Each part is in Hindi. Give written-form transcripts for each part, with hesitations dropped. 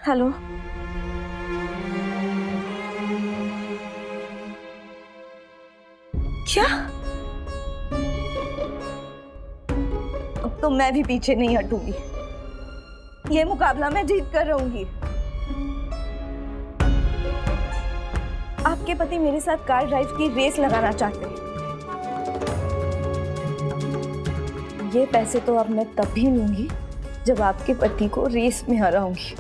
हेलो, क्या? अब तो मैं भी पीछे नहीं हटूंगी। ये मुकाबला मैं जीत कर रहूंगी। आपके पति मेरे साथ कार ड्राइव की रेस लगाना चाहते हैं। ये पैसे तो अब मैं तब भी लूंगी जब आपके पति को रेस में हराऊंगी।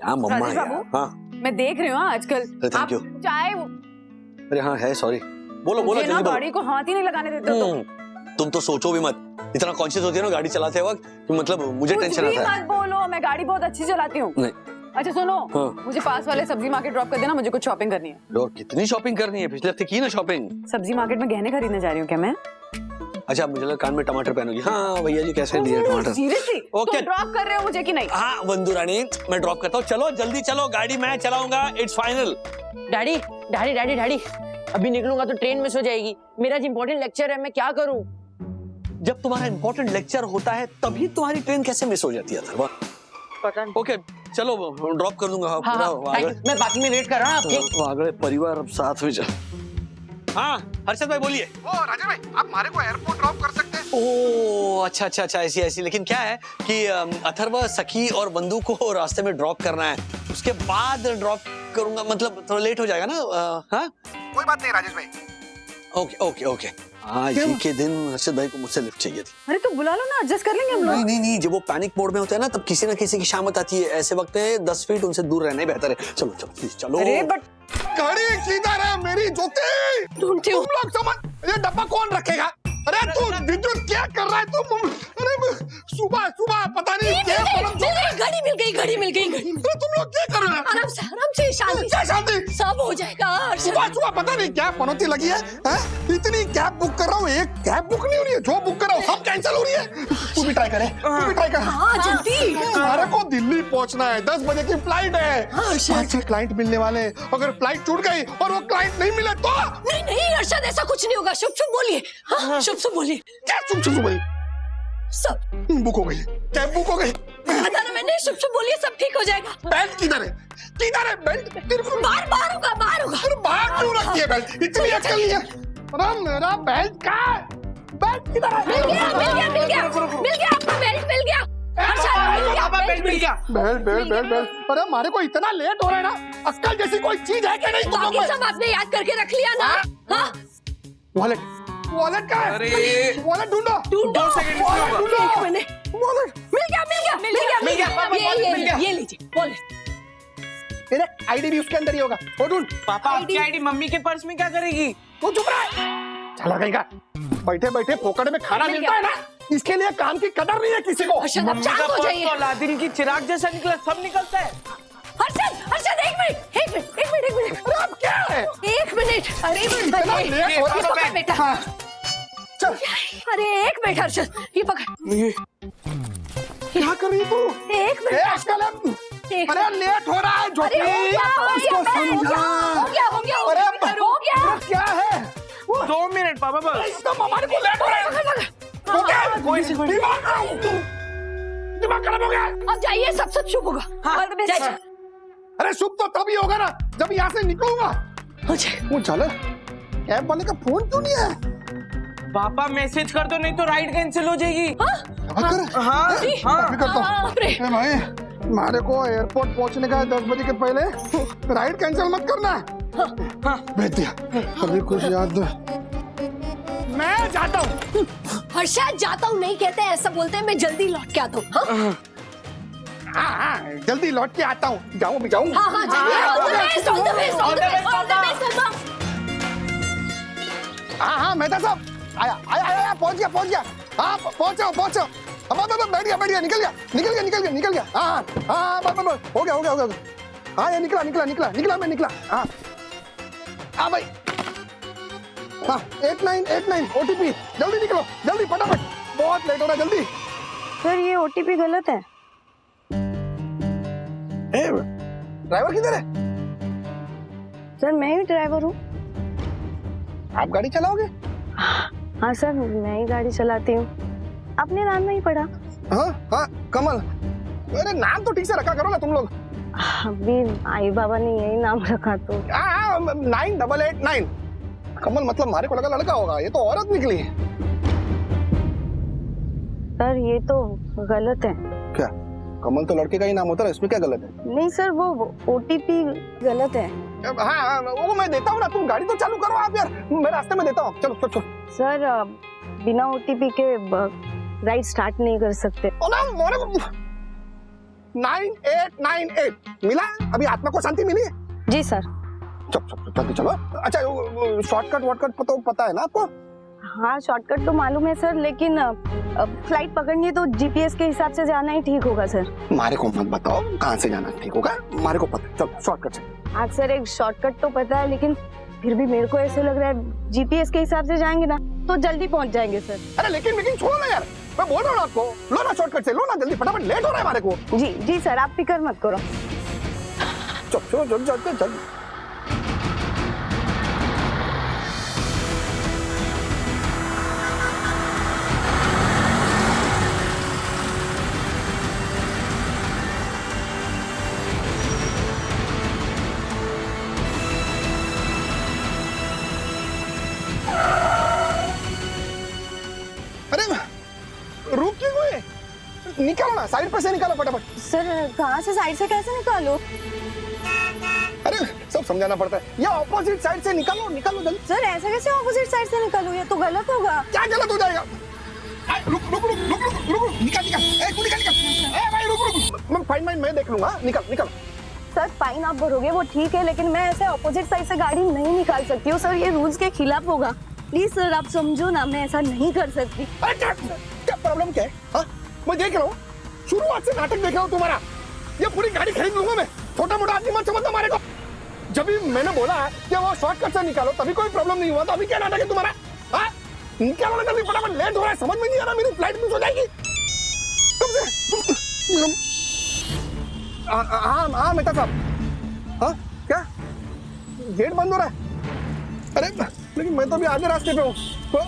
मम्मा बाबू, हाँ मैं देख रही हूँ आजकल थैंक यू। चाहे अरे हाँ है, सॉरी। बोलो बोलो ना जल्दी बोलो। गाड़ी को हाथ ही नहीं लगाने देते हो तुम तो सोचो भी मत, इतना कॉन्शियस होती है ना गाड़ी चलाते वक्त तो मतलब मुझे कुछ टेंशन भी आता है। मत बोलो, मैं गाड़ी बहुत अच्छी चलाती हूँ। नहीं। अच्छा सुनो, हाँ। मुझे पास वाले सब्जी मार्केट ड्रॉप कर देना, मुझे कुछ शॉपिंग करनी है। और कितनी शॉपिंग करनी है? पिछले हफ्ते की ना शॉपिंग। सब्जी मार्केट में गहने खरीदने जा रही हूँ क्या मैं? अच्छा मुझे लगा कान में टमाटर पहनोगी। हाँ भैया जी कैसे दिए टमाटर? Seriously okay. तुम ड्रॉप कर रहे हो मुझे कि नहीं? हाँ बंधु रानी मैं ड्रॉप करता हूँ, चलो जल्दी चलो, गाड़ी मैं चलाऊंगा, it's final. Daddy daddy daddy daddy, अभी निकलूंगा तो ट्रेन मिस हो जाएगी। मेरा इंपॉर्टेंट लेक्चर है, मैं क्या करूं? जब तुम्हारा इंपॉर्टेंट लेक्चर होता है तभी तुम्हारी ट्रेन कैसे मिस हो जाती है अथर्वा? पता नहीं। ओके चलो ड्रॉप कर दूंगा। हाँ, हाँ, मैं बाकी में वेट कर रहा हूँ आपके। आगे परिवार अब साथ में जा। हाँ हर्षद भाई बोलिए। ओ राजा भाई, आप हमारे को एयरपोर्ट ड्रॉप कर सकते हैं? ओह अच्छा अच्छा अच्छा, ऐसी ऐसी। लेकिन क्या है कि अथर्वा सखी और बंधु को रास्ते में ड्रॉप करना है, उसके बाद ड्रॉप करूंगा, मतलब थोड़ा लेट हो जाएगा ना। हाँ कोई बात नहीं राजेश भाई। Okay okay okay. आज ही के दिन हर्षद भाई को मुझसे लिफ्ट चाहिए थी। अरे तो बुला लो ना, एडजस्ट कर लेंगे हम लोग। नहीं नहीं नहीं, जब वो पैनिक मोड में होते हैं ना तब किसी ना किसी की शामत आती है। ऐसे वक्त में 10 फीट उनसे दूर रहना ही बेहतर है। चलो चलो प्लीज चलो। अरे बट गाड़ी किधर है मेरी? ज्योति ढूंढती हूँ। तुम लोग समझ, ये डब्बा कौन रखेगा? अरे तू विद्युत क्या कर रहा है तुम? अरे सुबह सुबह पता नहीं क्या घड़ी मिल गई, घड़ी मिल गई, घड़ी मिल गई। तुम लोग क्या कर रहे हो? आराम से शांति क्या शांति? सब हो जाएगा। सुबह सुबह पता नहीं क्या पनौती लगी है, इतनी कैब बुक कर रहा हूँ, एक कैब बुक नहीं हो रही है, जो बुक कर रहा हूँ सब कैंसिल हो रही है। तू भी ट्राई करे, तू भी ट्राई कर। हाँ जल्दी। हमारे को दिल्ली पहुंचना है, 10 बजे की फ्लाइट है। 5 से क्लाइंट मिलने वाले हैं। अगर फ्लाइट छूट गई और वो क्लाइंट नहीं मिले तो? नहीं नहीं अर्षद, ऐसा कुछ नहीं होगा। शुभ शुभ बोलिए। हाँ शुभ शुभ बोलिए। क्या शुभ शुभ बोली? सब बुक हो गई, कैब बुक हो गई। बता ना मैंने, शुभ शुभ बोलिए, सब ठीक हो जाएगा। बेल्ट किधर है? किधर है बेल्ट? तेरे को बाहर बाहर होगा, बाहर होगा। अरे बाहर क्यों रखी है बेल्ट? इतनी अकल नहीं है। अरे मेरा बेल्ट कहाँ है? बेल्ट किधर है? मिल गया मिल गया मिल गया मिल गया, आपका बेल्ट मिल गया। अर्षद मिल गया, बेल्ट मिल गया। Belt belt belt belt. अरे हमारे को इतना लेट हो रहा है ना, अक्कल जैसी कोई चीज है क्या नहीं तुम लोग बाकी में? सब आपने याद करके रख लिया ना? हाँ वॉलेट वॉलेट कहाँ है? अरे वॉलेट ढूंढो ढूंढो। सेकंड वॉलेट ढूंढो। एक मिनट। वॉलेट मिल गया मिल गया मिल गया मिल गया, पापा, wallet मिल गया। ये लीजिए वॉलेट। मेरे आईडी भी उसके अंदर ही होगा। वो ढूंढ। पापा आपकी आईडी मम्मी के पर्स में क्या करेगी? तू चुप रहा। चला गई का बैठे बैठे फोकट में खाना मिलता है ना, इसके लिए काम की कदर नहीं है किसी को। अर्षद अब मम्मी का शांत हो पर्स जाइए। तो अलादीन की चिराग जैसा निकला, सब निकलता है। अर्षद अर्षद एक मिनट एक मिनट एक मिनट एक मिनट। अरे अब क्या है? एक मिनट। अरे इतना ये लेट हो रहा पकड़ है बेटा। हाँ। चल अरे एक मिनट अर्षद, ये पकड़। क्या कर रही है तू? एक ए, मिनट। आजकल अब- एक अरे लेट हो रहा है अरे हो गया उसको हो समझा। गया हो गया अरे हो गया। क्या है? 2 मिनट पापा बस। एकदम हमारे को लेट हो रहा है। हो गया? कोई से कोई दिमाग खराब हो गया। अब जाइए, सब शुभ होगा। All the best. जाइए। अरे शुभ तो तभी होगा ना जब यहाँ से निकलूंगा। अच्छा वो चल कैब वाले का फोन क्यों नहीं है? पापा मैसेज कर दो, नहीं तो राइड कैंसिल हो जाएगी। कर हाँ हाँ अभी करता हूँ। बाप रे। ए भाई हमारे को एयरपोर्ट पहुंचने का है 10 बजे के पहले, राइड कैंसिल मत करना। हाँ। भेज दिया। अभी कुछ याद दो। मैं जाता हूँ। हर्षद जाता हूँ नहीं कहते, ऐसा बोलते हैं मैं जल्दी लौट के आता हूँ। हाँ हाँ जल्दी लौट के आता हूँ। जाऊँ भी जाऊँ। हाँ हाँ जाइए। All the best, all the best, all the best, all the best, all the best। हाँ हाँ मेहता साहब आया आया आया पहुंच गया। हाँ पहुंचो। अब बैठ गया निकल गया। हाँ हो गया। हाँ ये निकला। हाँ भाई हाँ 8989 OTP जल्दी निकलो, जल्दी फटाफट, बहुत लेट हो रहा है, जल्दी। सर ये OTP गलत है। ड्राइवर किधर है? सर मैं ही ड्राइवर हूँ। आप गाड़ी चलाओगे? हाँ सर, मैं ही गाड़ी चलाती हूँ। आपने नाम नहीं पढ़ा? हाँ हाँ कमल। अरे नाम तो ठीक से रखा करो ना तुम लोग। अभी आई बाबा ने यही नाम रखा तो। 9889। कमल मतलब हमारे को लगा लड़का होगा, ये तो औरत निकली। सर ये तो गलत है। क्या? कमल तो लड़के का ही नाम होता है, इसमें क्या गलत है? नहीं सर, वो OTP गलत है। हाँ वो मैं देता हूँ ना, तुम गाड़ी तो चालू करो आप यार, मैं रास्ते में देता हूँ। चलो चलो चलो। सर बिना OTP के राइड स्टार्ट नहीं कर सकते। 9898 मिला? अभी आत्मा को शांति मिली? जी सर। चलो चलो। अच्छा शॉर्टकट वॉर्टकट पता है ना आपको? हाँ शॉर्टकट तो मालूम है सर, लेकिन फ्लाइट पकड़नी है तो GPS के हिसाब से जाना ही ठीक होगा सर। मारे को मत बताओ कहाँ से जाना ठीक होगा, मारे को पता। चलो शॉर्टकट से। हाँ सर, एक शॉर्टकट तो पता है, लेकिन फिर भी मेरे को ऐसे लग रहा है GPS के हिसाब से जाएंगे ना तो जल्दी पहुंच जाएंगे सर। अरे लेकिन छोड़ो ना यार, मैं बोल रहा हूँ आपको, लो ना शॉर्टकट से, लो ना जल्दी, फटाफट लेट हो रहा है हमारे को। जी सर, आप फिक्र मत करो। चलो जल्दी। अरे रुक क्यों गए? निकालो ना, साइड पर से निकालो फटाफट। सर कहाँ से, साइड से कैसे निकालो? अरे सब समझाना पड़ता है, ये ऑपोजिट साइड से निकालो जल्दी। सर ऐसे कैसे ऑपोजिट साइड से निकालूं? ये तो गलत होगा। क्या गलत हो जाएगा? रुक निकाल। ए तू निकाल। ए भाई रुक। फाइन मैं देख लूंगा, निकाल। सर फाइन आप भरोगे वो ठीक है, लेकिन मैं ऐसे ऑपोजिट साइड से गाड़ी नहीं निकाल सकती हूँ सर, ये रूल्स के खिलाफ होगा। प्लीज सर आप समझो ना, मैं ऐसा नहीं कर सकती। अरे क्या प्रॉब्लम क्या है? हाँ मैं देख रहा हूँ, शुरुआत से नाटक देख रहा हूँ तुम्हारा। ये पूरी गाड़ी खरीद लूंगा मैं, छोटा मोटा आदमी मत समझना हमारे को। जब भी मैंने बोला कि वो शॉर्टकट से निकालो तभी कोई प्रॉब्लम नहीं हुआ, तो अभी क्या नाटक है तुम्हारा? हाँ निकालो ना जल्दी फटाफट, लेट हो रहा है, समझ में नहीं आ रहा, मेरी फ्लाइट मिस हो जाएगी। कब से? हाँ मेहता साहब। हाँ क्या गेट बंद हो रहा है? अरे लेकिन मैं तो अभी आधे रास्ते पे हूँ, तो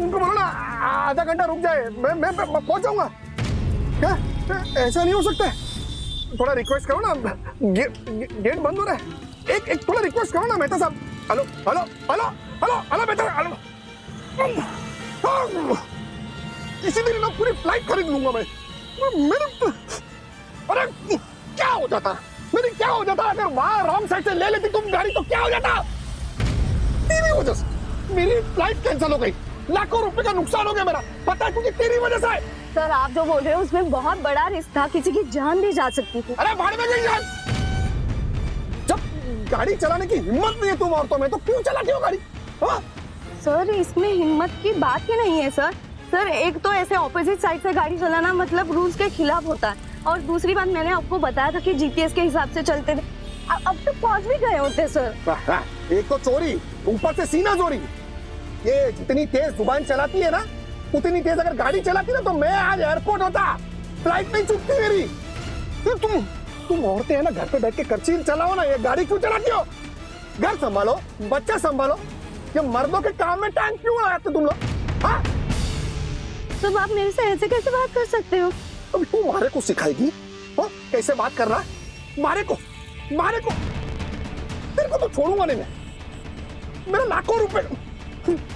उनको बोलो ना आधा घंटा रुक जाए, मैं पहुंच जाऊंगा। क्या ऐसा नहीं हो सकता है? थोड़ा रिक्वेस्ट करो ना, गेट बंद हो रहा है। एक थोड़ा रिक्वेस्ट करो ना मेहता साहब। Hello Mehta, hello. इसी दिन ना पूरी फ्लाइट खरीद लूंगा मैं। मेरे अरे क्या हो जाता अगर वहां रॉन्ग साइड से ले लेती तुम गाड़ी, तो क्या हो जाता? तेरी वजह से मेरी फ्लाइट कैंसिल हो गई, लाखों रुपए का नुकसान हो गया मेरा, पता है तुझे, तेरी वजह से। सर आप जो बोल रहे हो उसमें बहुत बड़ा रिस्क था, किसी की जान भी जा सकती थी। अरे भाड़ में गई जान। जब गाड़ी चलाने की हिम्मत नहीं है तुम औरतों में, तो क्यों चलाती हो गाड़ी? हाँ? सर इसमें हिम्मत की बात ही नहीं है सर एक तो ऐसे ऑपोजिट साइड से गाड़ी चलाना मतलब रूल्स के खिलाफ होता है, और दूसरी बात मैंने आपको बताया था कि GPS के हिसाब से चलते थे, अब तो पहुंच भी गए होते सर। एक तो चोरी, ऊपर से सीना चोरी। ये जितनी तेज जुबान चलाती है ना, उतनी तेज अगर गाड़ी चलाती ना, तो मैं आज एयरपोर्ट होता, फ्लाइट नहीं चुकती मेरी। तुम औरतें है ना, घर पे बैठ के करचील चलाओ ना, ये गाड़ी क्यों चलाती हो? घर संभालो, बच्चा संभालो, ये मर्दों के काम में टाइम क्यों लगाते तुम लोग? हाँ तो आप मेरे से ऐसे कैसे बात कर सकते हो? अब तू मारे को सिखाएगी हाँ कैसे बात करना? मारे को तेरे को तो छोड़ूंगा नहीं मैं, मेरा लाखों रुपए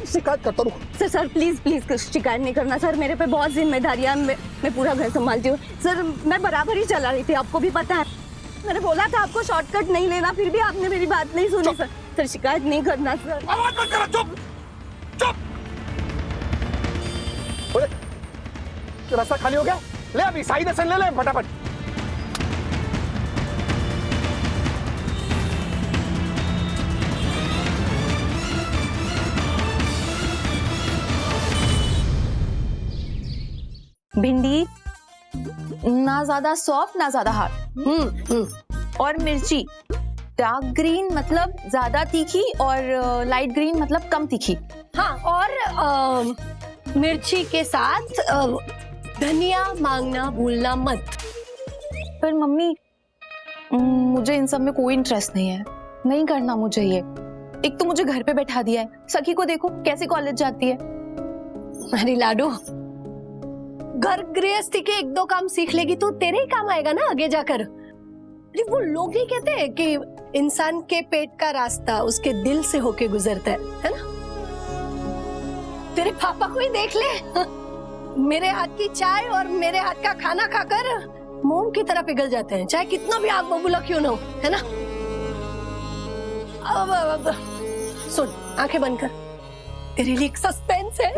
शिकायत करता हूँ। सर प्लीज शिकायत नहीं करना सर, मेरे पे बहुत जिम्मेदारियां, मैं पूरा घर संभालती हूँ सर। मैं बराबर ही चला रही थी, आपको भी पता है, मैंने बोला था आपको शॉर्टकट नहीं लेना, फिर भी आपने मेरी बात नहीं सुनी सर शिकायत नहीं करना सर। आवाज मत करो, चुप। रास्ता खाली हो गया, ले अभी साइड से ले फटाफट। भिंडी ना ज्यादा सॉफ्ट ना ज्यादा हार्ड। और मिर्ची डार्क ग्रीन मतलब ज्यादा तीखी और लाइट ग्रीन मतलब कम तीखी। हाँ, और मिर्ची के साथ धनिया मांगना भूलना मत। पर मम्मी मुझे इन सब में कोई इंटरेस्ट नहीं है, नहीं करना मुझे ये। एक तो मुझे घर पे बैठा दिया है, सखी को देखो कैसे कॉलेज जाती है। अरे लाडो, घर गृहस्थी के 1-2 काम सीख लेगी तो तेरे ही काम आएगा ना आगे जाकर। अरे वो लोग ही कहते हैं कि इंसान के पेट का रास्ता उसके दिल से होके गुजरता है ना? तेरे पापा को ही देख ले, मेरे हाथ की चाय और मेरे हाथ का खाना खाकर मोम की तरह पिघल जाते हैं, चाहे कितना भी आग बबूला क्यों ना हो, है ना? अब सुन, आंखें बंद कर, तेरे लिए एक सस्पेंस है।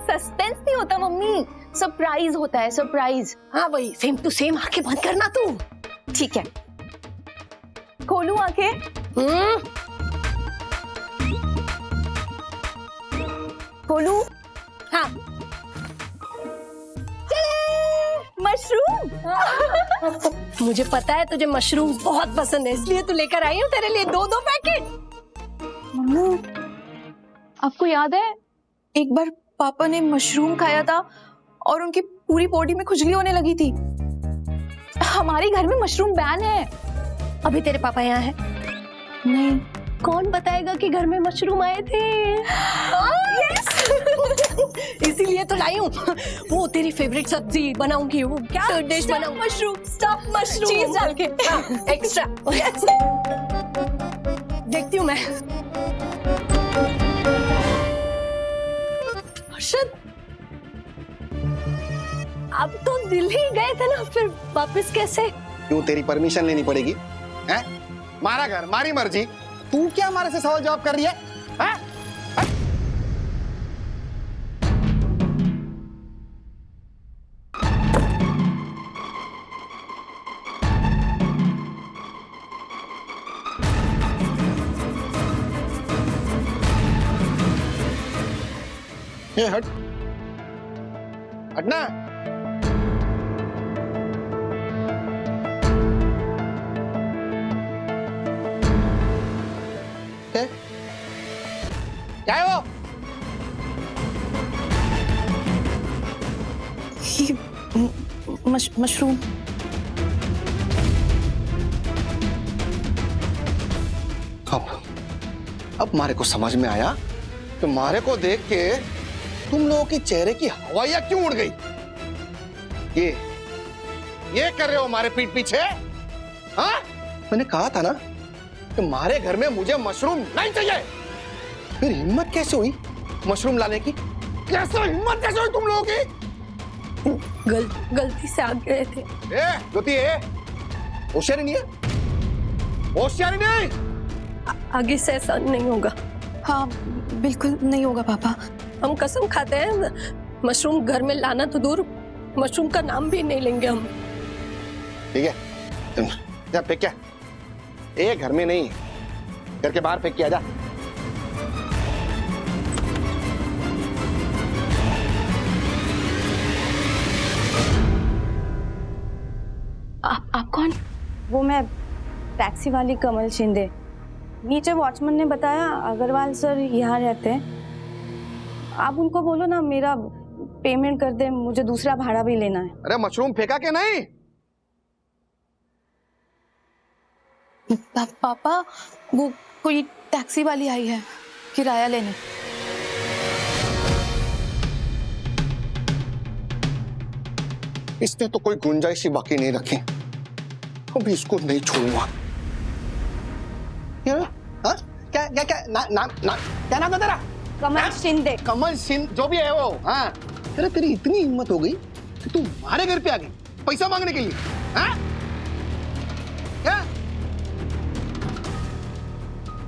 सस्पेंस नहीं होता मम्मी, सरप्राइज होता है, सरप्राइज। हाँ वही, सेम टू सेम, आंखें बंद करना तू। ठीक है, खोलूं आंखें? खोलूं? हाँ। मशरूम। मुझे पता है तुझे मशरूम बहुत पसंद है, इसलिए तो लेकर आई हूँ तेरे लिए 2-2 पैकेट। मम्मी, आपको याद है एक बार पापा ने मशरूम खाया था और उनकी पूरी बॉडी में खुजली होने लगी थी। हमारे घर में मशरूम बैन है। अभी तेरे पापा यहाँ है? नहीं। कौन बताएगा कि घर में मशरूम आए थे? इसीलिए तो लाई हूँ। वो तेरी फेवरेट सब्जी बनाऊंगी, वो क्या डिश बनाऊंगी? मशरूम, स्टफ मशरूम, चीज डाल के। एक्स्ट्रा। देखती हूँ मैं। हर्षद, अब तो दिल ही गए थे ना, फिर वापस कैसे? क्यों तेरी परमिशन लेनी पड़ेगी? हैं? मारा घर, मारी मर्जी, तू क्या हमारे से सवाल जवाब कर रही है? हैं? ये हट, हटना। क्या है वो? मशरूम। अब मारे को समझ में आया तो मारे को देख के तुम लोगों की चेहरे की हवाइयां क्यों उड़ गई? ये कर रहे हो हमारे पीठ पीछे? हाँ? मैंने कहा था ना कि मारे घर में मुझे मशरूम नहीं चाहिए। फिर हिम्मत कैसे हुई मशरूम लाने की? कैसे हिम्मत कैसे हुई तुम लोगों की? गलती से आ गए थे। ज्योति, होशियारी नहीं है? होशियारी नहीं? आगे से ऐसा नहीं होगा। हाँ बिल्कुल नहीं होगा पापा। हम कसम खाते हैं, मशरूम घर में लाना तो दूर, मशरूम का नाम भी नहीं लेंगे हम। ठीक है, जा फेंक क्या? ये घर में नहीं, घर के बाहर फेंक के आ जा। आप कौन? वो मैं टैक्सी वाली कमल शिंदे। नीचे वॉचमैन ने बताया अग्रवाल सर यहाँ रहते हैं। आप उनको बोलो ना मेरा पेमेंट कर दे, मुझे दूसरा भाड़ा भी लेना है। अरे मशरूम फेंका के नहीं? पापा, वो कोई टैक्सी वाली आई है किराया लेने। इसने तो कोई गुंजाइश ही बाकी नहीं रखी। अभी इसको नहीं छोड़ूंगा। हाँ? क्या क्या क्या क्या नाम है तेरा? कमल शिंदे। कमल सिंह, जो भी है वो। हाँ, तेरी इतनी हिम्मत हो गई कि तू हमारे घर पे आ गई पैसा मांगने के लिए? हाँ? क्या?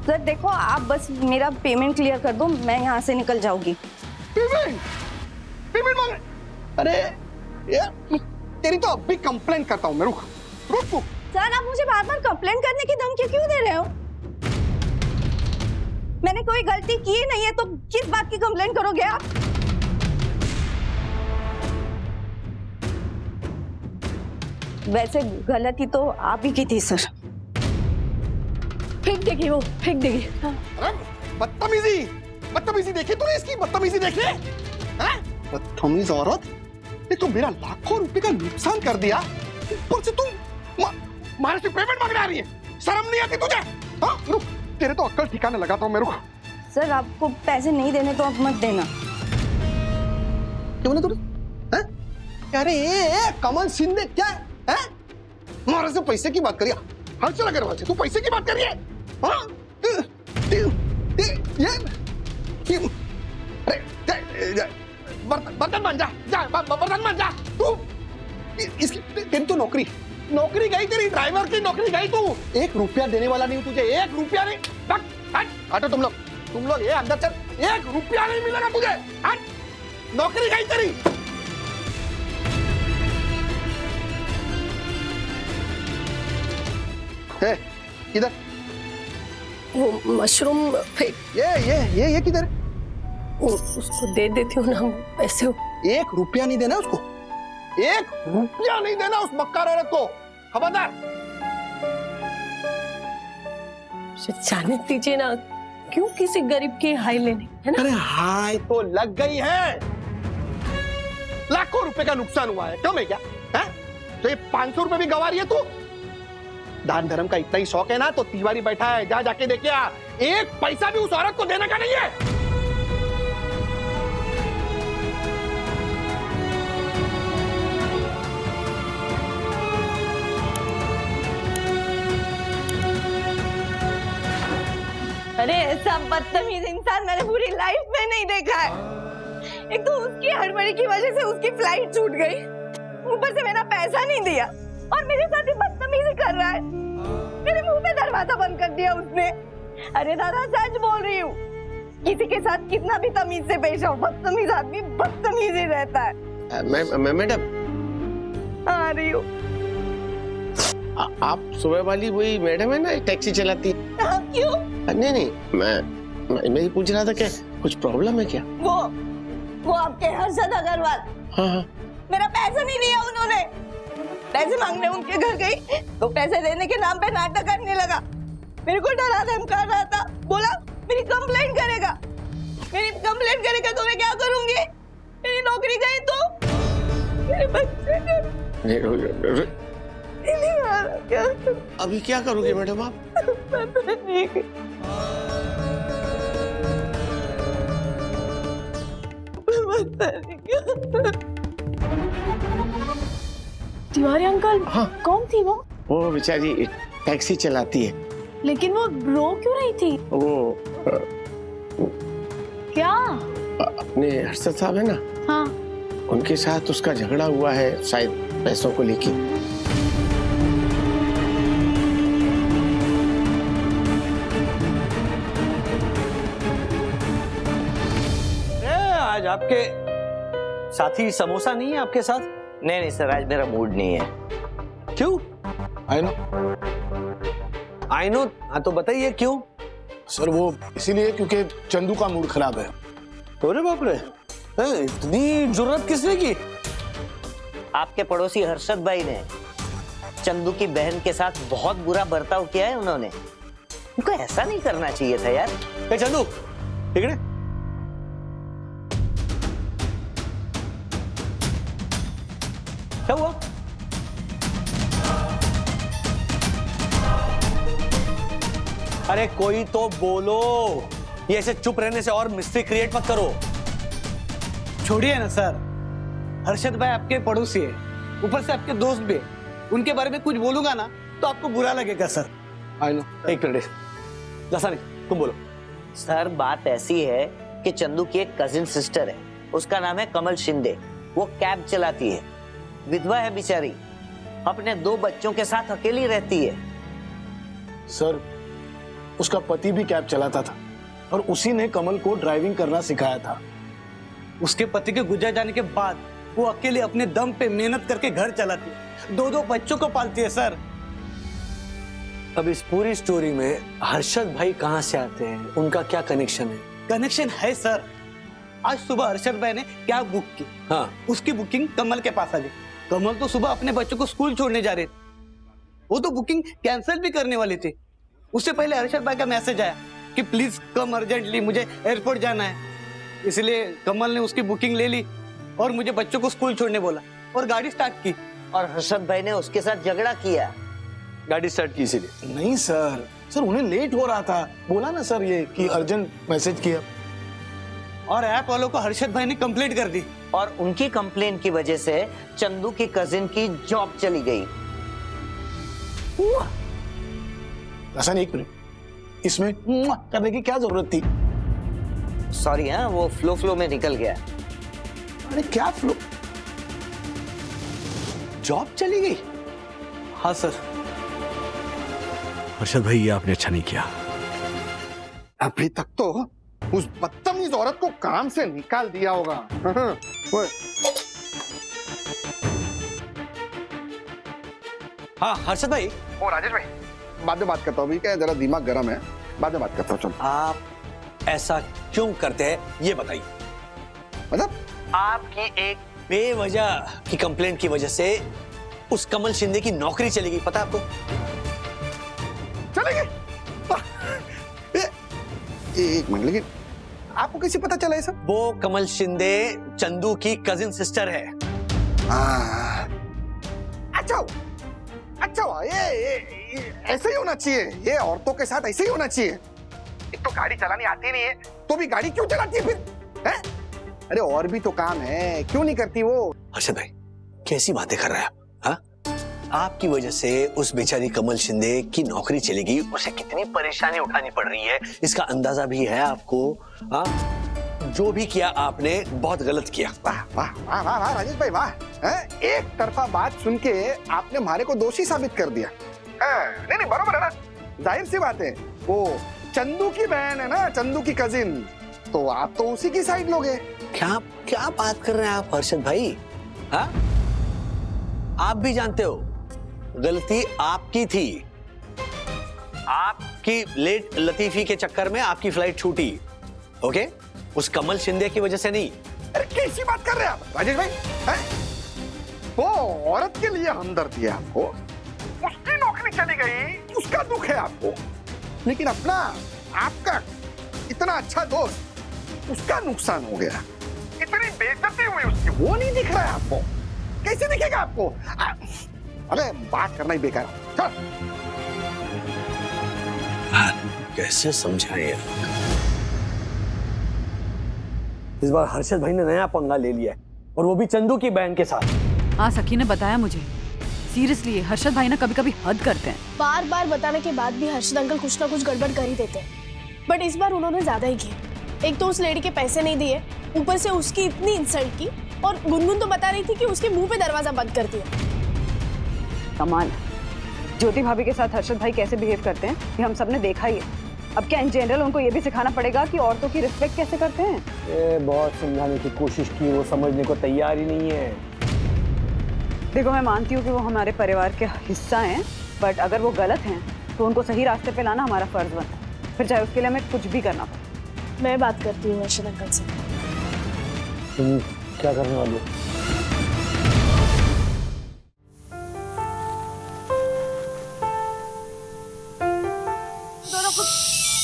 सर देखो, आप बस मेरा पेमेंट क्लियर कर दो, मैं यहाँ से निकल जाऊंगी। पेमेंट मांग? अरे यार, तेरी तो अब भी कंप्लेन करता हूँ मैं। रुक रुक रुक। सर आप मुझे बार बार कंप्लेन करने की धमकी क्यों दे रहे हो? मैंने कोई गलती की नहीं है तो किस बात की कंप्लेन करोगे आप? वैसे गलती तो आप ही की थी सर। फेंक देगी वो, फेंक देगी। अरे बदतमीजी, बदतमीजी देखी तूने इसकी? बदतमीजी देख ले। बदतमीज औरत, ये तो मेरा लाखों रुपए का नुकसान कर दिया, ऊपर से तुम मारे से पेमेंट मांगने आ रही है। शर्म नहीं आती तुझे? हाँ? रुक तेरे तो अक्ल ठिकाने लगाता हूँ मेरे को। सर आपको पैसे नहीं देने तो आप मत देना। क्यों ना तूने? अरे कमल शिंदे क्या है? हमारे से पैसे की बात करिए। हर चला कर तू पैसे की बात करिए। बर्तन मान जा, बर्तन मान जा तू। इसकी तेरी तो नौकरी गई, तेरी ड्राइवर की नौकरी गई। तू 1 रुपया देने वाला नहीं, तुझे 1 रुपया नहीं। हटो तुम लोग ये अंदर चल। 1 रुपया नहीं मिलेगा तुझे। हट, नौकरी गई तेरी। किधर वो मशरूम फेंक, ये किधर है? उसको दे देती हूँ ना पैसे। 1 रुपया नहीं देना उसको, 1 रुपया नहीं देना उस मक्कार औरत को, खबरदार। जाने दीजिए ना, क्यों किसी गरीब की हाई लेने, है ना? अरे हाय तो लग गई है। लाखों रुपए का नुकसान हुआ है, कम है क्या? तो ये 500 रुपए भी गंवा रही है तू। दान धर्म का इतना ही शौक है ना तो तिवारी बैठा है, जा जाके देखे आ। 1 पैसा भी उस औरत को देने का नहीं है। अरे ऐसा बदतमीज इंसान मैंने पूरी लाइफ में नहीं देखा है। एक तो उसकी हड़बड़ी की वजह से उसकी फ्लाइट छूट गई, ऊपर से मेरा पैसा नहीं दिया और मेरे साथ ही बदतमीजी कर रहा है। मेरे मुंह पे दरवाजा बंद कर दिया उसने। अरे दादा सच बोल रही हूँ, किसी के साथ कितना भी तमीज से पेश आओ, बदतमीज आदमी बदतमीज ही रहता है। मैडम आ रही हूँ। आप सुबह वाली वही मैडम है ना, टैक्सी चलाती? क्यों? नहीं मैं ही पूछ रहा था कि कुछ प्रॉब्लम है क्या? वो आपके हर्षद अग्रवाल। हाँ। मेरा पैसा नहीं दिया उन्होंने। पैसे मांगने उनके घर गई तो पैसे देने के नाम पे नाटक करने लगा। मेरे को डरा धमका रहा था, बोला मेरी कंप्लेंट करेगा तो मैं क्या करूंगी? मेरी नौकरी गई तो मेरे बच्चे नहीं आ रहा, क्या अभी क्या करोगे मैडम आप? पता नहीं। तिवारी अंकल, हाँ। कौन थी वो? वो बेचारी टैक्सी चलाती है। लेकिन वो रो क्यों रही थी? वो क्या? अपने हर्षद साहब है ना, हाँ। उनके साथ उसका झगड़ा हुआ है शायद पैसों को लेके। आज आपके साथी समोसा नहीं है आपके साथ? नहीं सर, आज मेरा मूड नहीं है। क्यों? I know. हाँ तो बताइए क्यों? सर वो इसीलिए क्योंकि चंदू का मूड खराब है। अरे बाप रे, इतनी जुर्रत किसने की? आपके पड़ोसी हर्षद भाई ने चंदू की बहन के साथ बहुत बुरा बर्ताव किया है उन्होंने। उनको ऐसा नहीं करना चाहिए था यार। चंदू ठीक है? क्या हुआ? अरे कोई तो बोलो, ये ऐसे चुप रहने से और मिस्ट्री क्रिएट मत करो। छोड़िए ना सर, हर्षद भाई आपके पड़ोसी है, ऊपर से आपके दोस्त भी है। उनके बारे में कुछ बोलूंगा ना तो आपको बुरा लगेगा सर। I know. एक मिनट जैसा नहीं, तुम बोलो। सर बात ऐसी है कि चंदू की एक कजिन सिस्टर है, उसका नाम है कमल शिंदे। वो कैब चलाती है, विधवा है बेचारी, अपने 2 बच्चों के साथ अकेली रहती है। सर उसका पति भी कैब चलाता था और उसी ने कमल को ड्राइविंग करना सिखाया था। उसके पति के गुजर जाने के बाद वो अकेले अपने दम पे मेहनत करके घर चलाती है, 2 बच्चों को पालती है सर। अब इस पूरी स्टोरी में हर्षद भाई कहाँ से आते हैं, उनका क्या कनेक्शन है? कनेक्शन है सर। आज सुबह हर्षद भाई ने कैब बुक की, हाँ। उसकी बुकिंग कमल के पास आ गई। कमल तो सुबह अपने बच्चों को स्कूल छोड़ने जा रहे थे, वो तो बुकिंग कैंसिल भी करने वाले थे। उससे पहले हर्षद भाई का मैसेज आया कि प्लीज कम अर्जेंटली, मुझे एयरपोर्ट जाना है। इसलिए कमल ने उसकी बुकिंग ले ली और मुझे बच्चों को स्कूल छोड़ने बोला और गाड़ी स्टार्ट की। और हर्षद भाई ने उसके साथ झगड़ा किया। गाड़ी स्टार्ट की इसीलिए। नहीं सर, सर उन्हें लेट हो रहा था, बोला ना सर ये कि अर्जेंट मैसेज किया। और ऐप वालों को हर्षद भाई ने कंप्लेंट कर दी। और उनकी कंप्लेन की वजह से चंदू की कजिन की जॉब चली गई। हसन एक मिनट, इसमें मुआ करने की क्या जरूरत थी? सॉरी हाँ, वो फ्लो में निकल गया। अरे क्या फ्लो? जॉब चली गई? हाँ सर। हर्षद भाई ये आपने अच्छा नहीं किया। अभी तक तो उस बदतमीज औरत को काम से निकाल दिया होगा। हाँ हर्षद भाई। ओ राजेश भाई, बाद में बात करता हूँ, अभी क्या है, जरा दिमाग गर्म है, बाद में बात करता हूँ। चलो। आप ऐसा क्यों करते हैं ये बताइए। मतलब आपकी एक बेवजह की कंप्लेंट की वजह से उस कमल शिंदे की नौकरी चली गई, पता है आपको? चलेंगे। एक मिनट, लेकिन आपको कैसे पता चला ये सब? वो कमल शिंदे चंदू की कजिन सिस्टर है। अच्छा अच्छा, ये ऐसे ही होना चाहिए, ये औरतों के साथ ऐसे ही होना चाहिए। एक तो गाड़ी चलानी आती नहीं है, तो भी गाड़ी क्यों चलाती है फिर? हैं? अरे और भी तो काम है, क्यों नहीं करती वो? हर्षद भाई कैसी बातें कर रहे हैं आप? हाँ? आपकी वजह से उस बेचारी कमल शिंदे की नौकरी चली गई, उसे कितनी परेशानी उठानी पड़ रही है इसका अंदाजा भी है आपको। हाँ? जो भी किया आपने बहुत गलत किया। वाह वाह वाह वाह वाह राजेश भाई वाह, एक तरफा बात सुन के आपने हमारे को दोषी साबित कर दिया। नहीं नहीं बरोबर है ना, जाहिर सी बात है, वो चंदू की बहन है ना, चंदू की कजिन, तो आप तो उसी की साइड लोगे। क्या क्या बात कर रहे हैं आप हर्षद भाई? हाँ? आप भी जानते हो गलती आपकी थी, आपकी लेट लतीफी के चक्कर में आपकी फ्लाइट छूटी। ओके, उस कमल शिंदे की वजह से नहीं। अरे कैसी बात कर रहे हैं आप राजेश भाई? हैं? वो औरत के लिए हमदर्दी है आपको, उसकी नौकरी चली गई उसका दुख है आपको, लेकिन अपना आपका इतना अच्छा दोस्त, उसका नुकसान हो गया, इतनी बेइज्जती हुई उसकी, वो नहीं दिख रहा है आपको? कैसे दिखेगा आपको? अरे बात करना ही बेकार है। चल। कैसे समझाएं? इस बार हर्षद भाई ने नया पंगा ले लिया है, और वो भी चंदू की बहन के साथ। हाँ सखी ने बताया मुझे। सीरियसली हर्षद भाई ना कभी कभी हद करते हैं। बार बार बताने के बाद भी हर्षद अंकल कुछ ना कुछ गड़बड़ कर ही देते हैं, बट इस बार उन्होंने ज्यादा ही किया। एक तो उस लेडी के पैसे नहीं दिए, ऊपर से उसकी इतनी इंसल्ट की, और गुनगुन तो बता रही थी कि उसके मुंह पे दरवाजा बंद कर दिया। कमाल। ज्योति भाभी के साथ हर्षद भाई कैसे बिहेव करते हैं ये हम सबने देखा ही है। अब क्या इन जनरल उनको ये भी सिखाना पड़ेगा कि औरतों की रिस्पेक्ट कैसे करते हैं? ये बहुत समझाने की कोशिश की, वो समझने को तैयार ही नहीं है। देखो मैं मानती हूँ कि वो हमारे परिवार के हिस्सा हैं, बट अगर वो गलत हैं तो उनको सही रास्ते पे लाना हमारा फर्ज बनता है, फिर चाहे उसके लिए हमें कुछ भी करना पड़े। मैं बात करती हूँ हर्षद अंकल से। तुम क्या करने वाली हो? दोनों को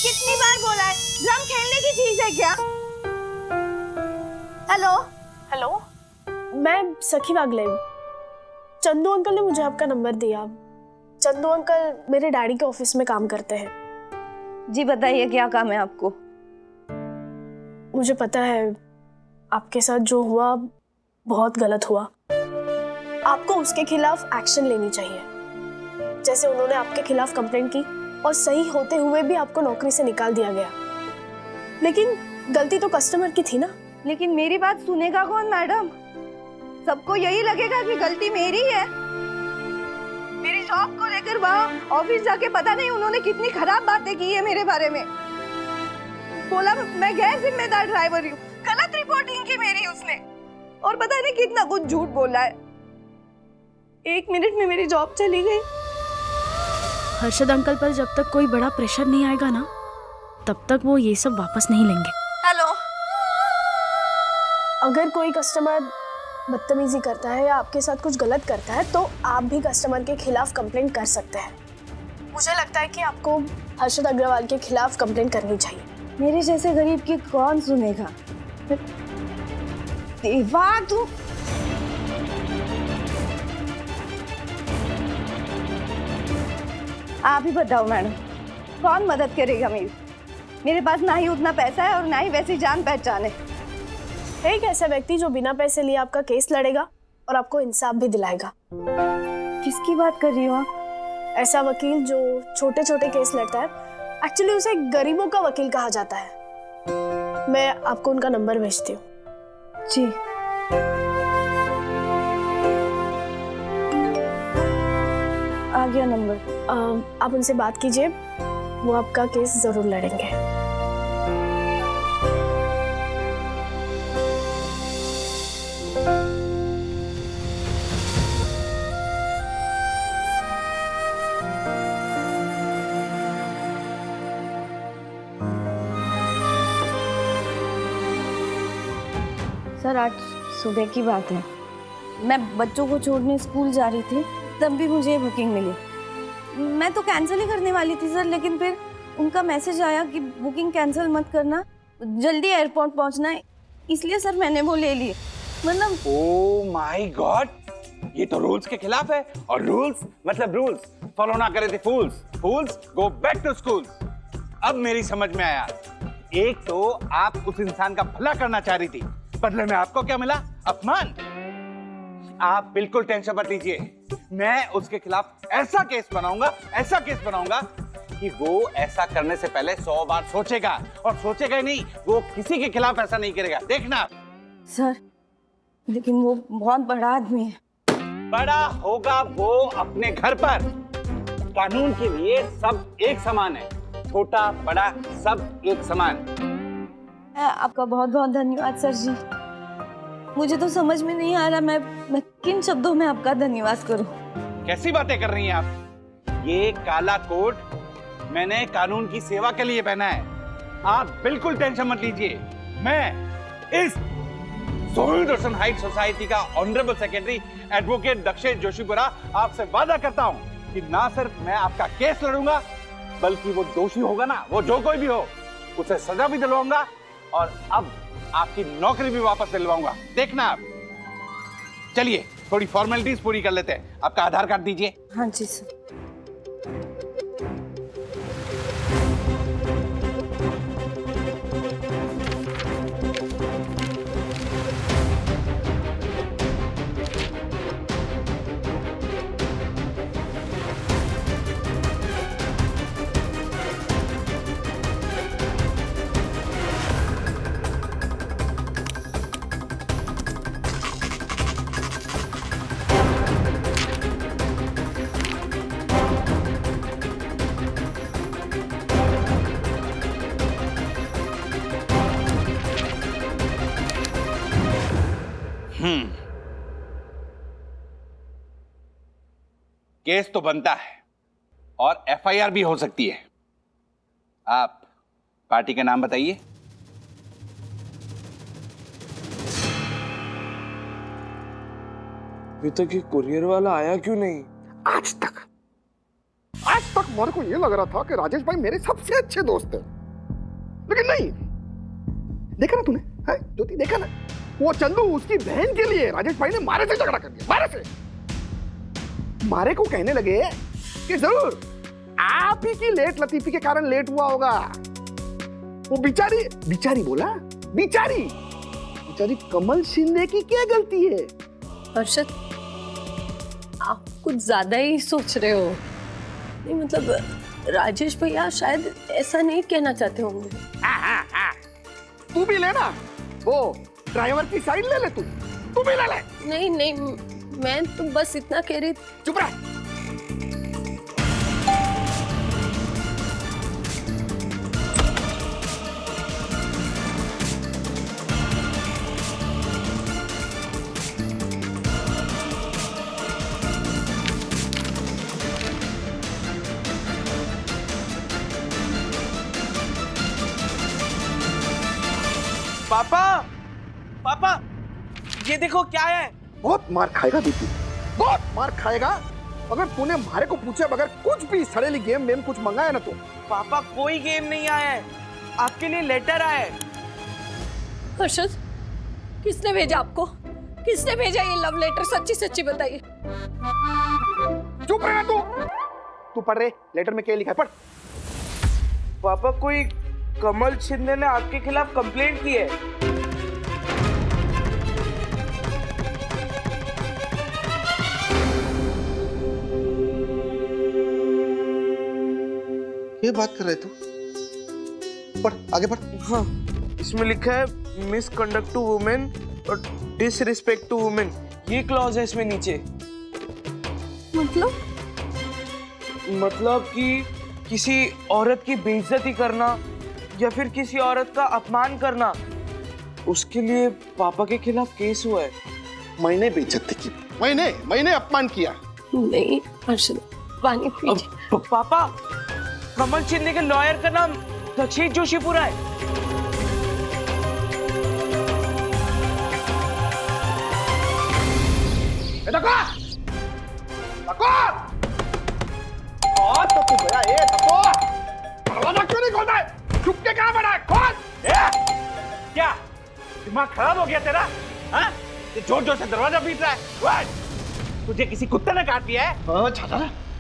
कितनी बार बोला है, ड्रम खेलने की चीज है क्या? हेलो हेलो, मैं सखी वागले हूँ। चंदू अंकल ने मुझे आपका नंबर दिया। चंदू अंकल मेरे डैडी के ऑफिस में काम करते हैं। जी बताइए क्या काम है आपको? मुझे पता है आपके साथ जो हुआ बहुत गलत हुआ। आपको उसके खिलाफ एक्शन लेनी चाहिए, जैसे उन्होंने आपके खिलाफ कंप्लेंट की और सही होते हुए भी आपको नौकरी से निकाल दिया गया। लेकिन गलती तो कस्टमर की थी ना। लेकिन मेरी बात सुनेगा कौन मैडम? सबको यही लगेगा कि गलती मेरी है। मेरी जॉब को लेकर वहाँ ऑफिस जाके पता नहीं उन्होंने कितनी खराब बातें की है मेरे बारे में। बोला मैं गैर जिम्मेदार ड्राइवर हूँ, गलत रिपोर्टिंग की मेरी उसने, और पता नहीं कितना कुछ झूठ बोला है। 1 मिनट में मेरी जॉब चली गई। हर्षद अंकल पर जब तक कोई बड़ा प्रेशर नहीं आएगा ना, तब तक वो ये सब वापस नहीं लेंगे। हेलो, अगर कोई कस्टमर बदतमीजी करता है या आपके साथ कुछ गलत करता है तो आप भी कस्टमर के खिलाफ कंप्लेंट कर सकते हैं। मुझे लगता है कि आपको हर्षद अग्रवाल के खिलाफ कंप्लेंट करनी चाहिए। मेरे जैसे गरीब की कौन सुनेगा? देवा तू। आप ही बताओ मैडम, कौन मदद करेगा मेरी? मेरे पास ना ही उतना पैसा है और ना ही वैसी जान पहचान है। एक ऐसा व्यक्ति जो बिना पैसे लिए आपका केस लड़ेगा और आपको इंसाफ भी दिलाएगा। किसकी बात कर रही हो आप? ऐसा वकील जो छोटे छोटे केस लड़ता है, एक्चुअली उसे गरीबों का वकील कहा जाता है। मैं आपको उनका नंबर भेजती हूँ। जी। आ गया नंबर। आप उनसे बात कीजिए, वो आपका केस जरूर लड़ेंगे। सर आज सुबह की बात है, मैं बच्चों को छोड़ने स्कूल जा रही थी, तब भी मुझे बुकिंग मिली। मैं तो कैंसिल ही करने वाली थी सर, लेकिन फिर उनका मैसेज आया कि बुकिंग कैंसिल मत करना, जल्दी एयरपोर्ट पहुंचना है, इसलिए सर मैंने वो ले लिए। मतलब ओह माय गॉड, ये तो रूल्स के खिलाफ है, और रूल्स मतलब रूल्स फॉलो ना करे थे फूल्स। फूल्स गो बैक टू स्कूल। अब मेरी समझ में आया, एक तो आप उस इंसान का भला करना चाह रही थी, बदले में आपको क्या मिला? अपमान। आप बिल्कुल टेंशन मत लीजिए, मैं उसके खिलाफ ऐसा केस बनाऊंगा कि वो ऐसा करने से पहले 100 बार सोचेगा, और सोचेगा ही नहीं, वो किसी के खिलाफ ऐसा नहीं करेगा, देखना। सर लेकिन वो बहुत बड़ा आदमी है। बड़ा होगा वो अपने घर पर। कानून के लिए सब एक समान है, छोटा बड़ा सब एक समान। आपका बहुत बहुत धन्यवाद सर जी। मुझे तो समझ में नहीं आ रहा मैं किन शब्दों में आपका धन्यवाद करूं। कैसी बातें कर रही हैं आप? ये काला कोट मैंने कानून की सेवा के लिए पहना है। आप बिल्कुल टेंशन मत लीजिए। मैं इस सोहिल दर्शन हाइट सोसाइटी का honourable secretary advocate Dakshesh Joshipura आपसे वादा करता हूं कि ना सिर्फ मैं आपका केस लड़ूंगा, बल्कि वो दोषी होगा ना, वो जो कोई भी हो, उसे सजा भी दिलवाऊंगा, और अब आपकी नौकरी भी वापस दिलवाऊंगा, देखना आप। चलिए थोड़ी फॉर्मेलिटीज पूरी कर लेते हैं। आपका आधार कार्ड दीजिए। हाँ जी सर। केस तो बनता है और एफआईआर भी हो सकती है। आप पार्टी का नाम बताइए। अभी तक ये कुरियर वाला आया क्यों नहीं? आज तक मेरे को ये लग रहा था कि राजेश भाई मेरे सबसे अच्छे दोस्त हैं, लेकिन नहीं। देखा ना तूने, है ज्योति, देखा ना, वो चंदू उसकी बहन के लिए राजेश भाई ने मारे से झगड़ा कर दिया। मारे को कहने लगे कि जरूर आप ही की लेट लतीफी के कारण लेट हुआ होगा। वो बिचारी बोला, बिचारी कमल शिंदे की क्या गलती है? हर्षद, आप कुछ ज्यादा ही सोच रहे हो। नहीं मतलब राजेश भैया शायद ऐसा नहीं कहना चाहते होंगे। तू भी लेना, वो ड्राइवर की साइड ले ले, तू भी ले ले। नहीं, मैं तो बस इतना कह रही। चुप रह। पापा, ये देखो क्या है। बहुत मार खाएगा दीदी, बहुत मार खाएगा अगर तूने हमारे को पूछे बगैर कुछ भी सड़ेली गेम वेम कुछ मंगाया ना। तो पापा कोई गेम नहीं आया है, आपके लिए लेटर आया है। हर्षद, किसने भेजा आपको? किसने भेजा ये लव लेटर? सच्ची सच्ची बताइए। चुप रहना तू। तू पढ़ रहे लेटर में क्या लिखा है, पढ़। पापा, कोई कमल शिंदे ने आपके खिलाफ कंप्लेंट की है। ये बात कर रहे तू? पढ़, आगे पढ़। हाँ, इसमें लिखा है मिसकंडक्ट टू वुमेन और डिसरिस्पेक्ट टू वुमेन, ये क्लॉज है इसमें नीचे। मतलब कि किसी औरत की बेइज्जती करना या फिर किसी औरत का अपमान करना, उसके लिए पापा के खिलाफ केस हुआ है। मैंने बेइज्जती की, मैंने अपमान किया। नहीं हर्षद, पानी पीजिए। पापा, कमल शिंदे के लॉयर का नाम दक्षिण जोशीपुरा है। तो तू गया दरवाजा क्यों नहीं खोलता है? चुप के कहाँ बना है? खोल! क्या दिमाग खराब हो गया तेरा? हाँ? ये जोर जोर से दरवाजा पीट रहा है। What? तुझे किसी कुत्ते ने काट लिया है? छाता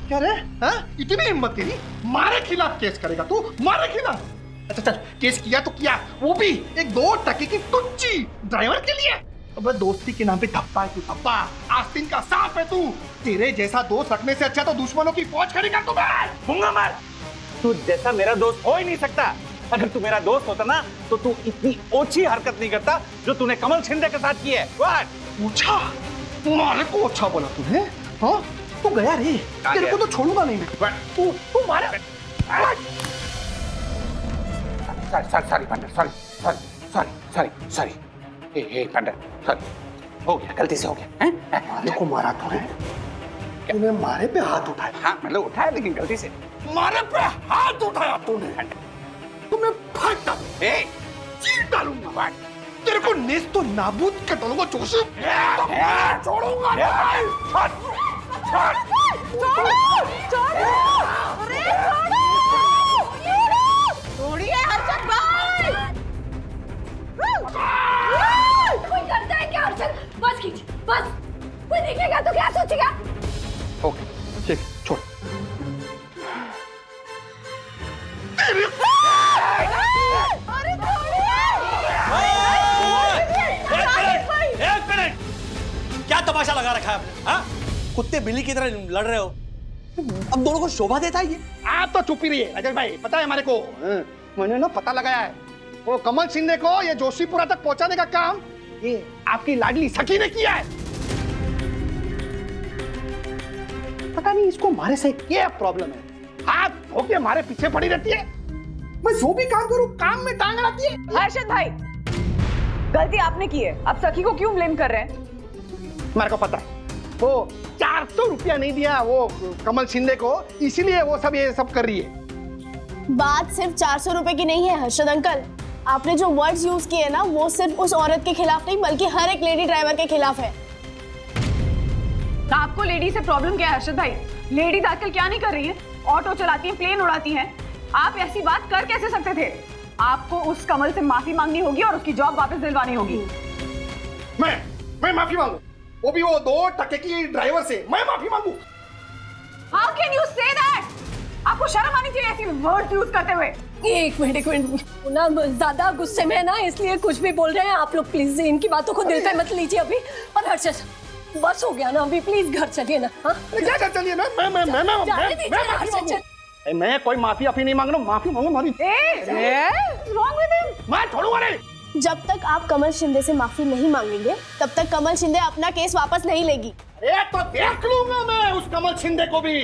क्या रे? हाँ? इतनी हिम्मत तेरी? मारे खिलाफ केस करेगा तू? मारे खिलाफ? अच्छा चल, केस किया तो किया, वो भी एक 2 टके की टुच्ची ड्राइवर के लिए। अब दोस्ती के नाम पे धप्पा है तू, धप्पा। आस्तीन का सांप है तू। तेरे जैसा दोस्त रखने से अच्छा तो दुश्मनों की फौज खड़ी कर तू। मूंगा मार। तू जैसा मेरा दोस्त हो ही नहीं सकता। अगर तू मेरा दोस्त होता ना तो तू इतनी ओछी हरकत नहीं करता जो तूने कमल शिंदे के साथ की है। ओछा? तुम्हारे को अच्छा बोला तूने? हाँ? तू गया रे, तेरे को तो छोड़ूंगा नहीं मैं। तू मारा। सॉरी पंडित, सॉरी। हे पंडित, सॉरी, हो गया, गलती से हो गया। मारे को मारा तूने मारे पे हाथ उठाया। हाँ मतलब उठाया लेकिन गलती से। मारे पे हाथ उठाया तूने, तुम्हें फाड़ डालूंगा, चीर डालूंगा, तेरे को नेस्त तो नाबूद कर डालूंगा जोशी। छोड़ूंगा नहीं। छोड़िए हर्षद भाई। कोई करता है क्या हर्षद? बस कीजिए, बस। कोई देखेगा तो क्या सोचेगा? ओके ठीक, छोड़। एक मिनट, क्या तमाशा लगा रखा है आपने? हाँ? कुत्ते बिल्ली की तरह लड़ रहे हो। अब दोनों को शोभा देता है ये? आप तो चुप ही रहिए राजेश भाई। पता है हमारे को, मैंने ना पता लगाया है, वो कमल शिंदे को ये जोशीपुरा तक पहुंचाने का काम ये आपकी लाडली सखी ने किया है। पता नहीं इसको हमारे से क्या प्रॉब्लम है, हाथ धो के हमारे पीछे पड़ी रहती है। मैं जो भी काम करूं काम में टांग लाती है। हर्षद भाई, गलती आपने की है, आप सखी को क्यों ब्लेम कर रहे हैं? मेरे को पता है, वो 400 रुपया नहीं दिया वो कमल शिंदे को, इसीलिए वो सब ये सब कर रही है। बात सिर्फ 400 रुपए की नहीं है हर्षद अंकल। आपने जो वर्ड्स यूज किए ना वो सिर्फ उस औरत के खिलाफ नहीं बल्कि हर एक लेडी ड्राइवर के खिलाफ है। आपको लेडी से प्रॉब्लम क्या है हर्षद भाई? लेडीज आजकल क्या नहीं कर रही है? ऑटो चलाती हैं, प्लेन उड़ाती हैं। आप ऐसी बात कर कैसे सकते थे? आपको उस कमल से माफी मांगनी होगी और उसकी जॉब वापस दिलवानी होगी। मैं माफी मांगू? वो भी वो 2 टके की ड्राइवर से मैं माफी मांगू? How can you say that? आपको शर्म आनी चाहिए ऐसी वर्ड्स यूज करते हुए। एक मिनट ना, ज्यादा गुस्से में है ना इसलिए कुछ भी बोल रहे हैं आप लोग। प्लीज इनकी बातों को दिल पे मत लीजिए अभी। और हर्षद बस हो गया ना अभी, प्लीज घर चलिए ना। हाँ क्या चलिए? मैं कोई माफी नहीं मांग रहा हूँ, माफी मांगू मारी। मैं छोड़ूंगा नहीं। जब तक आप कमल शिंदे से माफी नहीं मांगेंगे तब तक कमल शिंदे अपना केस वापस नहीं लेगी। अरे तो देख लूंगा मैं उस कमल शिंदे को भी,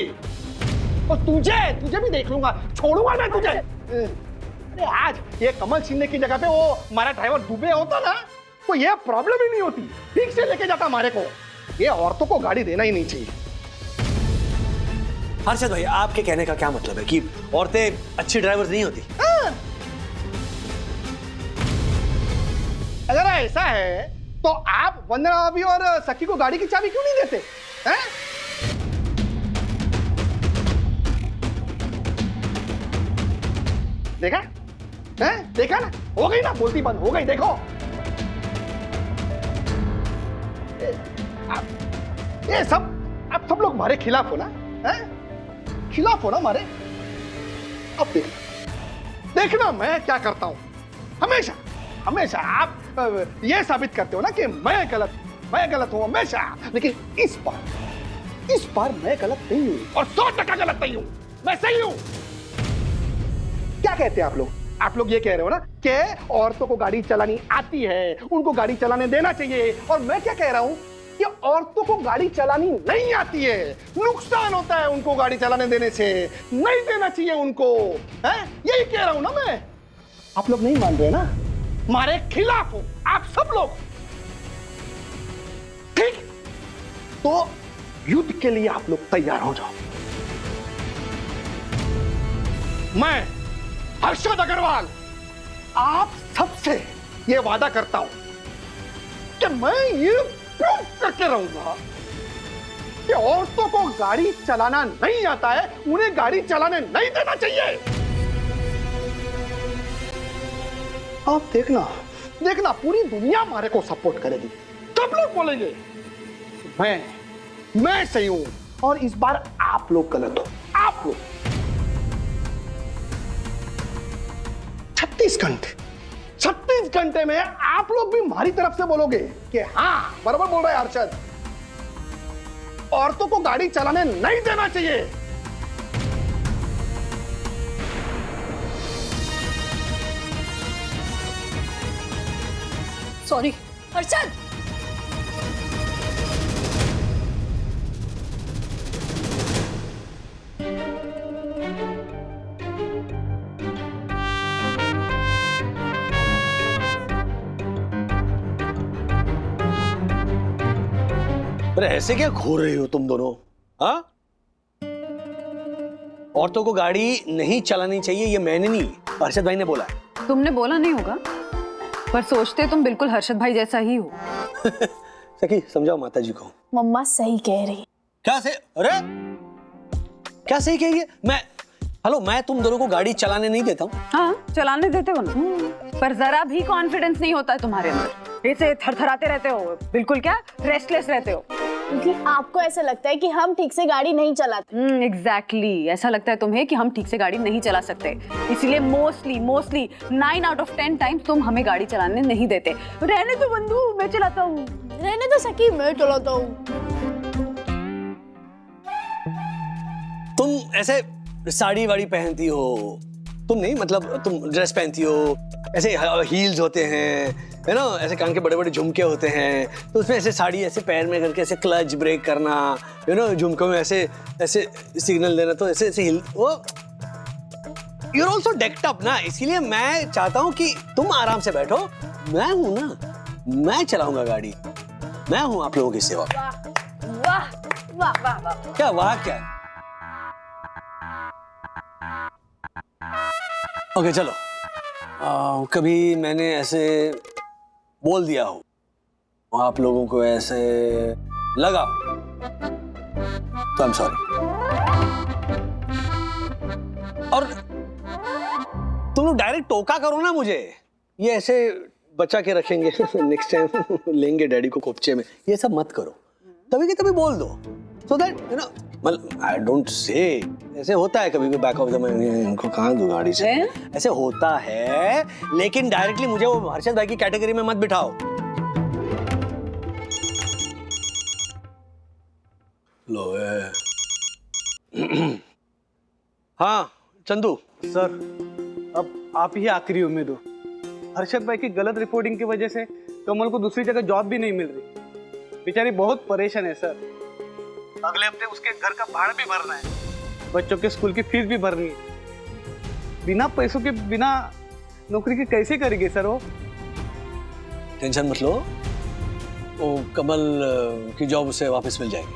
और तुझे भी देख लूंगा, छोड़ूंगा मैं तुझे। अरे आज ये कमल शिंदे की जगह पे वो हमारा ड्राइवर दुबे होता ना तो ये प्रॉब्लम ही नहीं होती, ठीक से लेके जाता हमारे को। ये औरतों को गाड़ी देना ही नहीं चाहिए। हर्षद भाई, आपके कहने का क्या मतलब है कि औरतें अच्छी ड्राइवर नहीं होती? अगर ऐसा है तो आप वंदना भाभी और सखी को गाड़ी की चाबी क्यों नहीं देते हैं? देखा हैं? देखा ना, हो गई ना, बोलती बंद हो गई। देखो ये सब आप सब लोग हमारे खिलाफ हो ना, हैं? खिलाफ हो ना हमारे। अब देखना मैं क्या करता हूं। हमेशा हमेशा आप ये साबित करते हो ना कि मैं गलत हूं हमेशा, लेकिन इस बार मैं गलत नहीं हूं और 100% गलत नहीं हूं, मैं सही हूं। क्या कहते हैं आप लोग? आप लोग ये कह रहे हो ना कि औरतों को गाड़ी चलानी आती है, उनको गाड़ी चलाने देना चाहिए, और मैं क्या कह रहा हूं कि औरतों को गाड़ी चलानी नहीं आती है, नुकसान होता है उनको गाड़ी चलाने देने से, नहीं देना चाहिए उनको, है? यही कह रहा हूं ना मैं। आप लोग नहीं मान रहे ना, हमारे खिलाफ हो आप सब लोग। ठीक, तो युद्ध के लिए आप लोग तैयार हो जाओ। मैं हर्षद अग्रवाल आप सबसे ये वादा करता हूं कि मैं ये प्रूव करके रहूंगा कि औरतों को गाड़ी चलाना नहीं आता है, उन्हें गाड़ी चलाने नहीं देना चाहिए। आप देखना पूरी दुनिया हमारे को सपोर्ट करेगी, सब लोग बोलेंगे मैं सही हूं, और इस बार आप लोग गलत हो। आप लोग 36 घंटे में आप लोग भी हमारी तरफ से बोलोगे कि हाँ बराबर बोल रहा है हर्षद, औरतों को गाड़ी चलाने नहीं देना चाहिए। सॉरी हर्षद। अरे ऐसे क्या घूर रही हो तुम दोनों? हाँ, औरतों को गाड़ी नहीं चलानी चाहिए ये मैंने नहीं, हर्षद भाई ने बोला है। तुमने बोला नहीं होगा, पर सोचते तुम बिल्कुल हर्षद भाई जैसा ही हो। सखी समझाओ माता जी को। मम्मा सही कह रही। क्या सही? अरे क्या सही कही है? मैं तुम दोनों को गाड़ी चलाने नहीं देता हूँ। हाँ चलाने देते हो ना, पर जरा भी कॉन्फिडेंस नहीं होता है तुम्हारे अंदर, ऐसे थरथराते रहते हो, बिल्कुल क्या रेस्टलेस रहते हो। क्योंकि आपको ऐसा लगता है कि हम ठीक से गाड़ी नहीं चलाते। एग्जैक्टली ऐसा लगता है तुम्हें कि हम ठीक से गाड़ी नहीं चला सकते, इसलिए मोस्टली 9 out of 10 टाइम्स तुम हमें गाड़ी चलाने नहीं देते। रहने तो बंधु मैं चलाता हूँ, रहने तो सकी मैं चलाता हूँ। तुम ऐसे साड़ी वाड़ी पहनती हो, तुम नहीं मतलब तुम ड्रेस पहनती हो, ऐसे हील्स होते हैं, है ना, ऐसे कान के बड़े बड़े झुमके होते हैं, तो उसमें ऐसे साड़ी ऐसे पैर में करके ऐसे क्लच ब्रेक करना, यू नो, झुमकों में ऐसे ऐसे सिग्नल देना, तो ऐसे ऐसे हिल, वो you are also decked up ना, इसीलिए मैं चाहता हूँ कि तुम आराम से बैठो, मैं हूं ना, मैं चलाऊंगा गाड़ी, मैं हूं आप लोगों की सेवा। वाह वाह वाह वाह। क्या वाह क्या? ओके चलो, कभी मैंने ऐसे बोल दिया हो, आप लोगों को ऐसे लगा हो, तो आई एम सॉरी। और तुम लोग डायरेक्ट टोका करो ना मुझे, ये ऐसे बचा के रखेंगे नेक्स्ट टाइम लेंगे डैडी को कोपचे में, ये सब मत करो, तभी के तभी बोल दो, सो दैट यू नो, मतलब आई डोंट से, ऐसे होता है कभी भी बैक ऑफ द माइंड, इनको कहाँ दो गाड़ी से, ऐसे होता है, लेकिन डायरेक्टली मुझे वो हर्षद भाई की कैटेगरी में मत बिठाओ। लो हाँ चंदू सर, अब आप ही आखिरी उम्मीद हो। हर्षद भाई की गलत रिपोर्टिंग की वजह से कमल को दूसरी जगह जॉब भी नहीं मिल रही, बेचारी बहुत परेशान है सर। अगले हफ्ते उसके घर का भाड़ा भी भरना है, बच्चों के स्कूल की फीस भी भरनी है, बिना पैसों के बिना नौकरी के कैसे करेंगे सर वो? टेंशन मत लो, वो कमल की जॉब उसे वापस मिल जाएगी,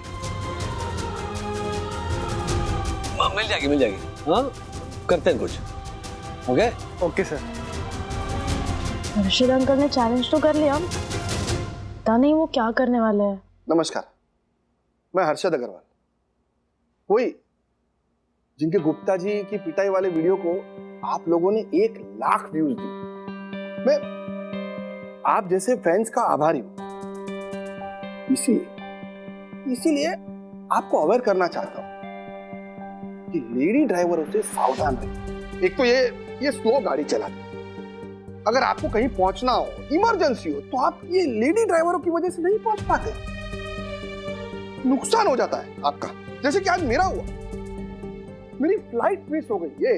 मिल जाएगी, हाँ करते हैं कुछ। Okay okay sir. Harshad uncle ने चैलेंज तो कर लिया, पता नहीं वो क्या करने वाले हैं। नमस्कार, मैं हर्षद अग्रवाल, वही जिनके गुप्ता जी की पिटाई वाले वीडियो को आप लोगों ने 1 लाख व्यूज दी। मैं आप जैसे फैंस का आभारी हूं, इसीलिए आपको अवेयर करना चाहता हूं कि लेडी ड्राइवरों से सावधान रहे। एक तो ये स्लो गाड़ी चलाते, अगर आपको कहीं पहुंचना हो, इमरजेंसी हो, तो आप ये लेडी ड्राइवरों की वजह से नहीं पहुंच पाते, नुकसान हो जाता है आपका। जैसे कि आज मेरा हुआ, मेरी फ्लाइट मिस हो गई, ये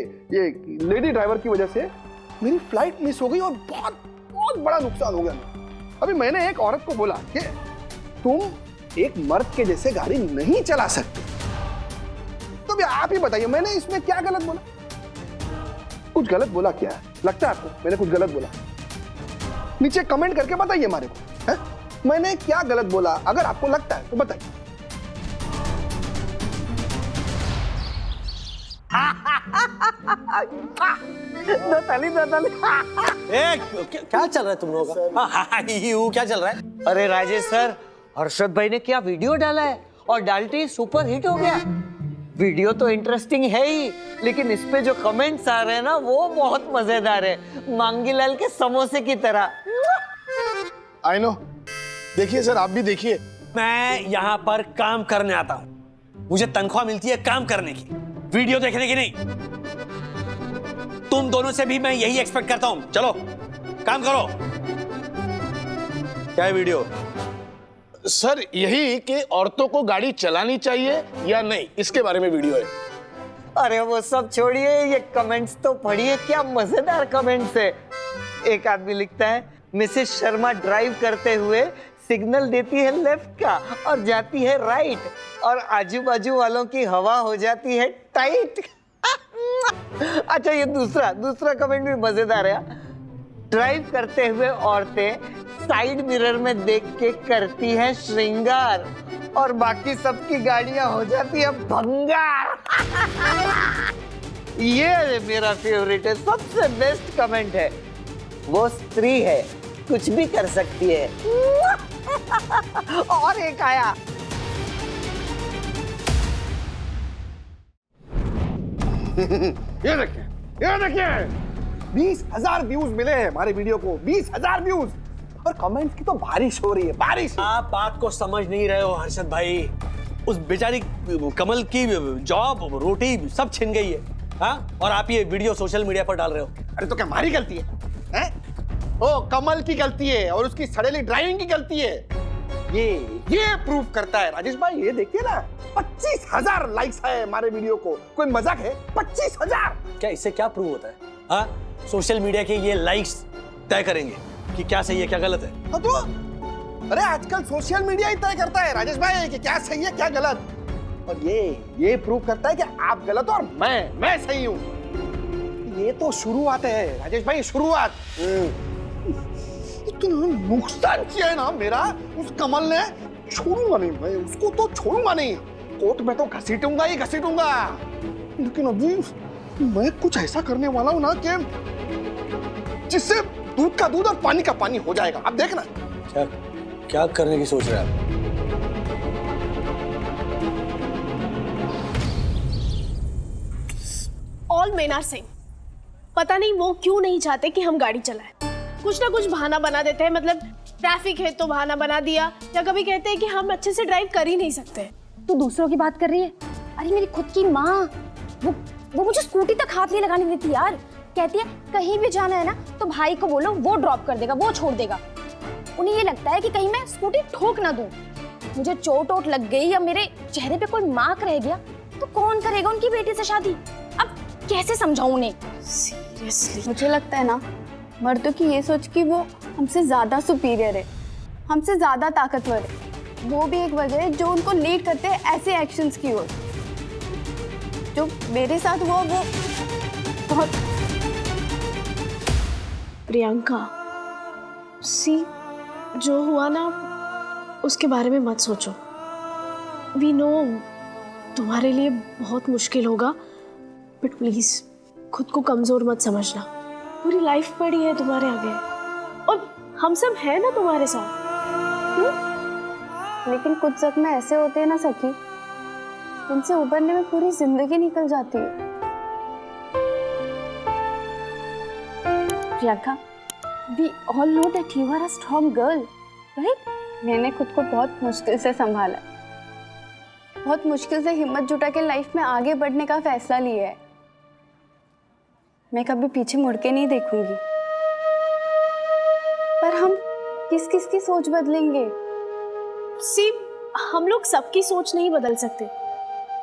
लेडी ड्राइवर की वजह से मेरी फ्लाइट मिस हो गई और बहुत बहुत बड़ा नुकसान हो गया। अभी मैंने एक औरत को बोला कि तुम एक मर्द के जैसे गाड़ी नहीं चला सकते, तो अभी आप ही बताइए मैंने इसमें क्या गलत बोला? कुछ गलत बोला क्या है? लगता है आपको मैंने कुछ गलत बोला? नीचे कमेंट करके बताइए हमारे को, है? मैंने क्या गलत बोला? अगर आपको लगता है तो बताइए। क्या चल रहा है तुम लोगों का? क्या चल रहा है? अरे राजेश सर, हर्षद भाई ने क्या वीडियो डाला है और डालते ही सुपर हिट हो गया। वीडियो तो इंटरेस्टिंग है ही, लेकिन इस पे जो कमेंट्स आ रहे हैं ना वो बहुत मजेदार है, मांगीलाल के समोसे की तरह। आई नो, देखिए सर आप भी देखिए। मैं यहाँ पर काम करने आता हूँ, मुझे तनख्वाह मिलती है काम करने की, वीडियो देखने की नहीं। तुम दोनों से भी मैं यही एक्सपेक्ट करता हूँ। चलो काम करो। क्या है वीडियो? सर यही कि औरतों को गाड़ी चलानी चाहिए या नहीं, इसके बारे में वीडियो है। अरे वो सब छोड़िए, ये कमेंट्स तो पढ़िए, क्या मजेदार कमेंट्स है। एक आदमी लिखता है, मिसेस शर्मा ड्राइव करते हुए सिग्नल देती है लेफ्ट का और जाती है राइट, और आजू बाजू वालों की हवा हो जाती है टाइट। अच्छा ये दूसरा कमेंट भी मजेदार है। ड्राइव करते हुए औरतें साइड मिरर में देख के करती है श्रृंगार और बाकी सबकी गाड़ियां हो जाती है भंगार। ये मेरा फेवरेट है, सबसे बेस्ट कमेंट है। वो स्त्री है, कुछ भी कर सकती है। और एक आया, ये देखिए 20,000 व्यूज मिले हैं हमारे वीडियो को, 20,000 व्यूज, और कमेंट्स की तो बारिश हो रही है, बारिश। आप बात को समझ नहीं रहे हो हर्षद भाई। उस बेचारी कमल की जॉब, रोटी सब छिन गई है, हाँ? और आप ये वीडियो सोशल मीडिया पर डाल रहे हो। अरे तो क्या हमारी गलती है? ओ कमल की गलती है और उसकी सड़ेली ड्राइविंग की गलती है। ये प्रूफ करता है राजेश भाई, ये देखिए ना, 25,000 लाइक्स है हमारे वीडियो को। कोई मजाक है? 25,000। क्या इससे क्या प्रूव होता है? हाँ, सोशल मीडिया के ये लाइक्स तय करेंगे कि क्या सही है क्या गलत है। हाँ तो अरे आजकल सोशल मीडिया ही तय करता है राजेश भाई कि क्या सही है क्या गलत, और ये प्रूव करता है कि आप गलत और मैं सही हूँ। ये तो शुरुआत है राजेश भाई, शुरुआत। इतना नुकसान किया है ना मेरा उस कमल ने, छोड़ूंगा नहीं मैं उसको, तो छोड़ूंगा नहीं। कोर्ट में तो घसीटूंगा ही घसीटूंगा, लेकिन अभी मैं कुछ ऐसा करने वाला हूं ना कि जिससे दूध का दूध और पानी का पानी हो जाएगा। आप देखना। क्या करने की सोच रहे हैं आप? All men are same. पता नहीं वो क्यों नहीं चाहते कि हम गाड़ी चलाएं। कुछ ना कुछ बहाना बना देते हैं, मतलब ट्रैफिक है तो बहाना बना दिया, या कभी कहते हैं कि हम अच्छे से ड्राइव कर ही नहीं सकते। तू दूसरों की बात कर रही है? अरे मेरी खुद की माँ, वो मुझे स्कूटी तक हाथ नहीं लगाने देती यार। कहती है कहीं भी जाना है ना तो भाई को बोलो, वो ड्रॉप कर देगा, वो छोड़ देगा। उन्हें ये लगता है कि कहीं मैं स्कूटी ठोक ना दूं। मुझे चोट वोट लग गई या मेरे चेहरे पे कोई मार्क रह गया तो कौन करेगा उनकी बेटी से शादी? अब कैसे समझाऊं उन्हें? सीरियसली मुझे लगता है ना, मर्दों की ये सोच कि वो हमसे ज्यादा सुपीरियर है, हमसे ज्यादा ताकतवर है, वो भी एक वजह है जो उनको लीड करते हैं ऐसे एक्शंस की ओर। जो मेरे साथ हुआ वो बहुत। प्रियंका, सी जो हुआ ना उसके बारे में मत सोचो। वी नो तुम्हारे लिए बहुत मुश्किल होगा, बट प्लीज खुद को कमजोर मत समझना। पूरी लाइफ पड़ी है तुम्हारे आगे और हम सब हैं ना तुम्हारे साथ। लेकिन कुछ जख्म ऐसे होते हैं ना सखी, जिनसे उबरने में पूरी जिंदगी निकल जाती है। Priyanka, we all know that you are a strong girl, right? मैंने खुद को बहुत मुश्किल से संभाला, बहुत मुश्किल से हिम्मत जुटा के लाइफ में आगे बढ़ने का फैसला लिया है। मैं कभी पीछे मुड़ के नहीं देखूंगी। पर हम किस किस की सोच बदलेंगे? हम लोग सबकी सोच नहीं बदल सकते,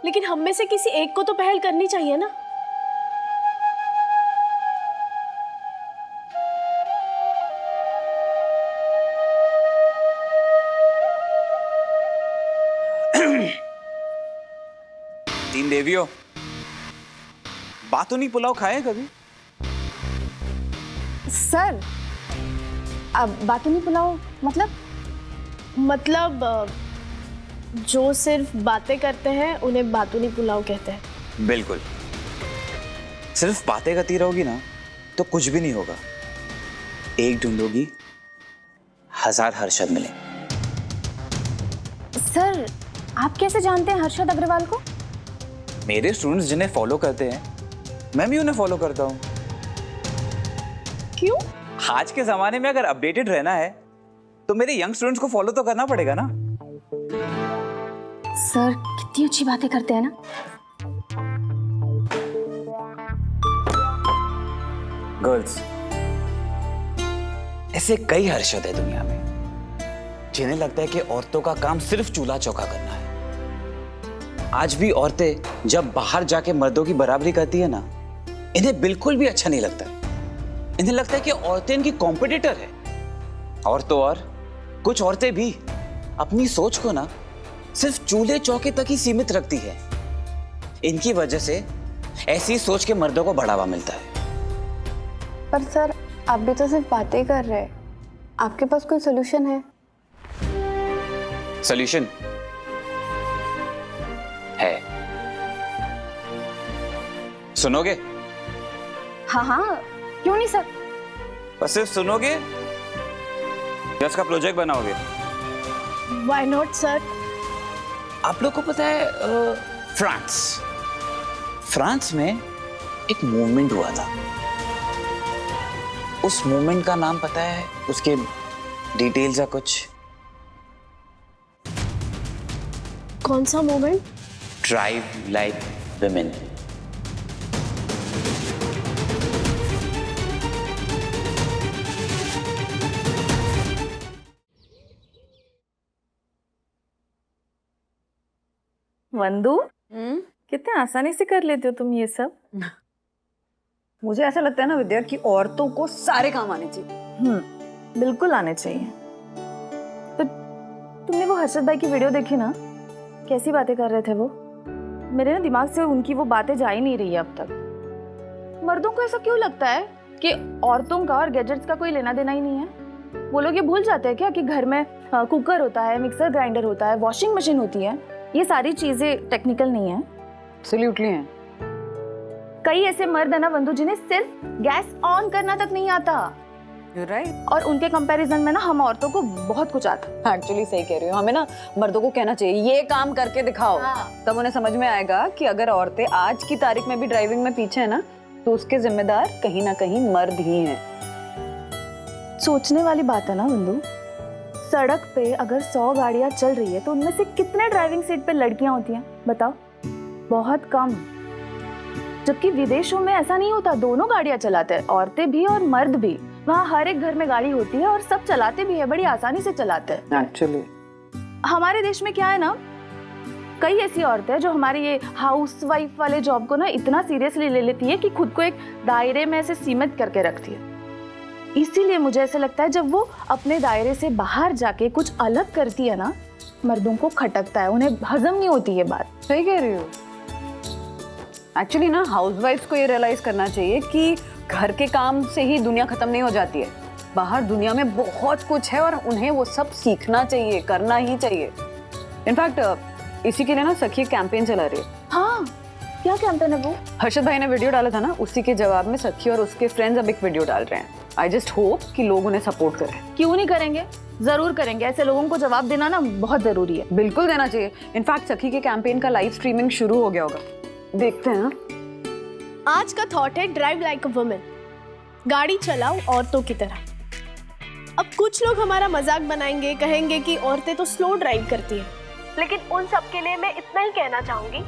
लेकिन हम में से किसी एक को तो पहल करनी चाहिए ना। तीन देवियों, बातों नहीं पुलाव खाए कभी? सर, अब बातूनी पुलाव मतलब जो सिर्फ बातें करते हैं उन्हें बातूनी पुलाव कहते हैं। बिल्कुल। सिर्फ बातें करती रहोगी ना तो कुछ भी नहीं होगा। एक ढूंढोगी, 1000 हर्षद मिले। सर, आप कैसे जानते हैं हर्षद अग्रवाल को? मेरे स्टूडेंट्स जिन्हें फॉलो करते हैं, मैं भी उन्हें फॉलो करता हूँ। क्यों? आज के जमाने में अगर अपडेटेड रहना है तो मेरे यंग स्टूडेंट्स को फॉलो तो करना पड़ेगा ना। सर, कितनी अच्छी बातें करते हैं ना। गर्ल्स, ऐसे कई हर्षद है दुनिया में जिन्हें लगता है कि औरतों का काम सिर्फ चूल्हा चौका करना है। आज भी औरतें जब बाहर जाके मर्दों की बराबरी करती है ना, इन्हें बिल्कुल भी अच्छा नहीं लगता। इन्हें लगता है कि औरतें इनकी कॉम्पिटिटर है। और तो और कुछ औरतें भी अपनी सोच को ना सिर्फ चूल्हे चौके तक ही सीमित रखती है। इनकी वजह से ऐसी सोच के मर्दों को बढ़ावा मिलता है। पर सर, आप भी तो सिर्फ बातें कर रहे हैं। आपके पास कोई सोल्यूशन है? सॉल्यूशन है। सुनोगे? हाँ हाँ, क्यों नहीं सर। बस सिर्फ सुनोगे या उसका प्रोजेक्ट बनाओगे? Why not, sir? आप लोग को पता है फ्रांस में एक मूवमेंट हुआ था। उस मूवमेंट का नाम पता है? उसके डिटेल्स या कुछ? कौन सा मूवमेंट? Drive like women. वंदू, कितने आसानी से कर लेते हो तुम ये सब। मुझे ऐसा लगता है ना विद्या कि औरतों को सारे काम आने चाहिए। बिल्कुल आने चाहिए। तो तुमने वो हर्षद भाई की वीडियो देखी ना? कैसी बातें कर रहे थे वो? मेरे ना दिमाग से उनकी वो बातें जा ही नहीं रही है अब तक। मर्दों को ऐसा क्यों लगता है कि औरतों का और गैजेट्स का कोई लेना देना ही नहीं है? वो लोग ये भूल जाते हैं क्या कि घर में कुकर होता है, मिक्सर ग्राइंडर होता है, वॉशिंग मशीन होती है। ये सारी चीजें टेक्निकल नहीं है। एब्सोल्युटली हैं। कई ऐसे मर्द है ना वंदू, जिन्हें सिर्फ गैस ऑन करना तक नहीं आता। You're right. और उनके कंपैरिजन में ना हम औरतों को बहुत कुछ आता। एक्चुअली सही कह रही हो। हमें ना मर्दों को कहना चाहिए ये काम करके दिखाओ। तब उन्हें समझ में आएगा कि अगर औरतें आज की तारीख में भी ड्राइविंग में पीछे है ना, तो उसके जिम्मेदार कहीं ना कहीं मर्द ही हैं। सोचने वाली बात है ना वंदू। सड़क पे अगर 100 गाड़ियां चल रही है तो उनमें से कितने ड्राइविंग सीट पे लड़कियां होती हैं? बताओ। बहुत कम। जबकि विदेशों में ऐसा नहीं होता, दोनों गाड़ियां चलाते हैं, औरतें भी और मर्द भी। वहाँ हर एक घर में गाड़ी होती है और सब चलाते भी है, बड़ी आसानी से चलाते हैं। एक्चुअली हमारे देश में क्या है ना, कई ऐसी औरतें जो हमारे ये हाउसवाइफ वाले जॉब को ना इतना सीरियसली ले लेती है कि खुद को एक दायरे में ऐसे सीमित करके रखती है। इसीलिए मुझे ऐसा लगता है जब वो अपने दायरे से बाहर जाके कुछ अलग करती है ना, मर्दों को खटकता है, उन्हें हजम नहीं होती ये बात। सही कह रही हो। एक्चुअली ना हाउसवाइफ्स को ये रियलाइज करना चाहिए कि घर के काम से ही दुनिया खत्म नहीं हो जाती है। बाहर दुनिया में बहुत कुछ है और उन्हें वो सब सीखना चाहिए, करना ही चाहिए। इनफैक्ट इसी के लिए ना सखी कैंपेन चला रही है। हाँ, क्या कैंपेन है वो? हर्षद भाई ने वीडियो डाला था ना, उसी के जवाब में सखी और उसके फ्रेंड्स अब एक वीडियो डाल रहे हैं। आई जस्ट होप कि लोग उन्हें सपोर्ट करें। क्यों नहीं करेंगे, जरूर करेंगे। ऐसे लोगों को जवाब देना ना बहुत जरूरी है। बिल्कुल देना चाहिए। इनफैक्ट सखी के कैंपेन का लाइव स्ट्रीमिंग शुरू हो गया होगा, देखते हैं ना। आज का थॉट है ड्राइव लाइक अ वुमन। गाड़ी चलाओ औरतों की तरह। अब कुछ लोग हमारा मजाक बनाएंगे, कहेंगे कि औरतें तो स्लो ड्राइव करती हैं, लेकिन उन सब के लिए मैं इतना ही कहना चाहूंगी,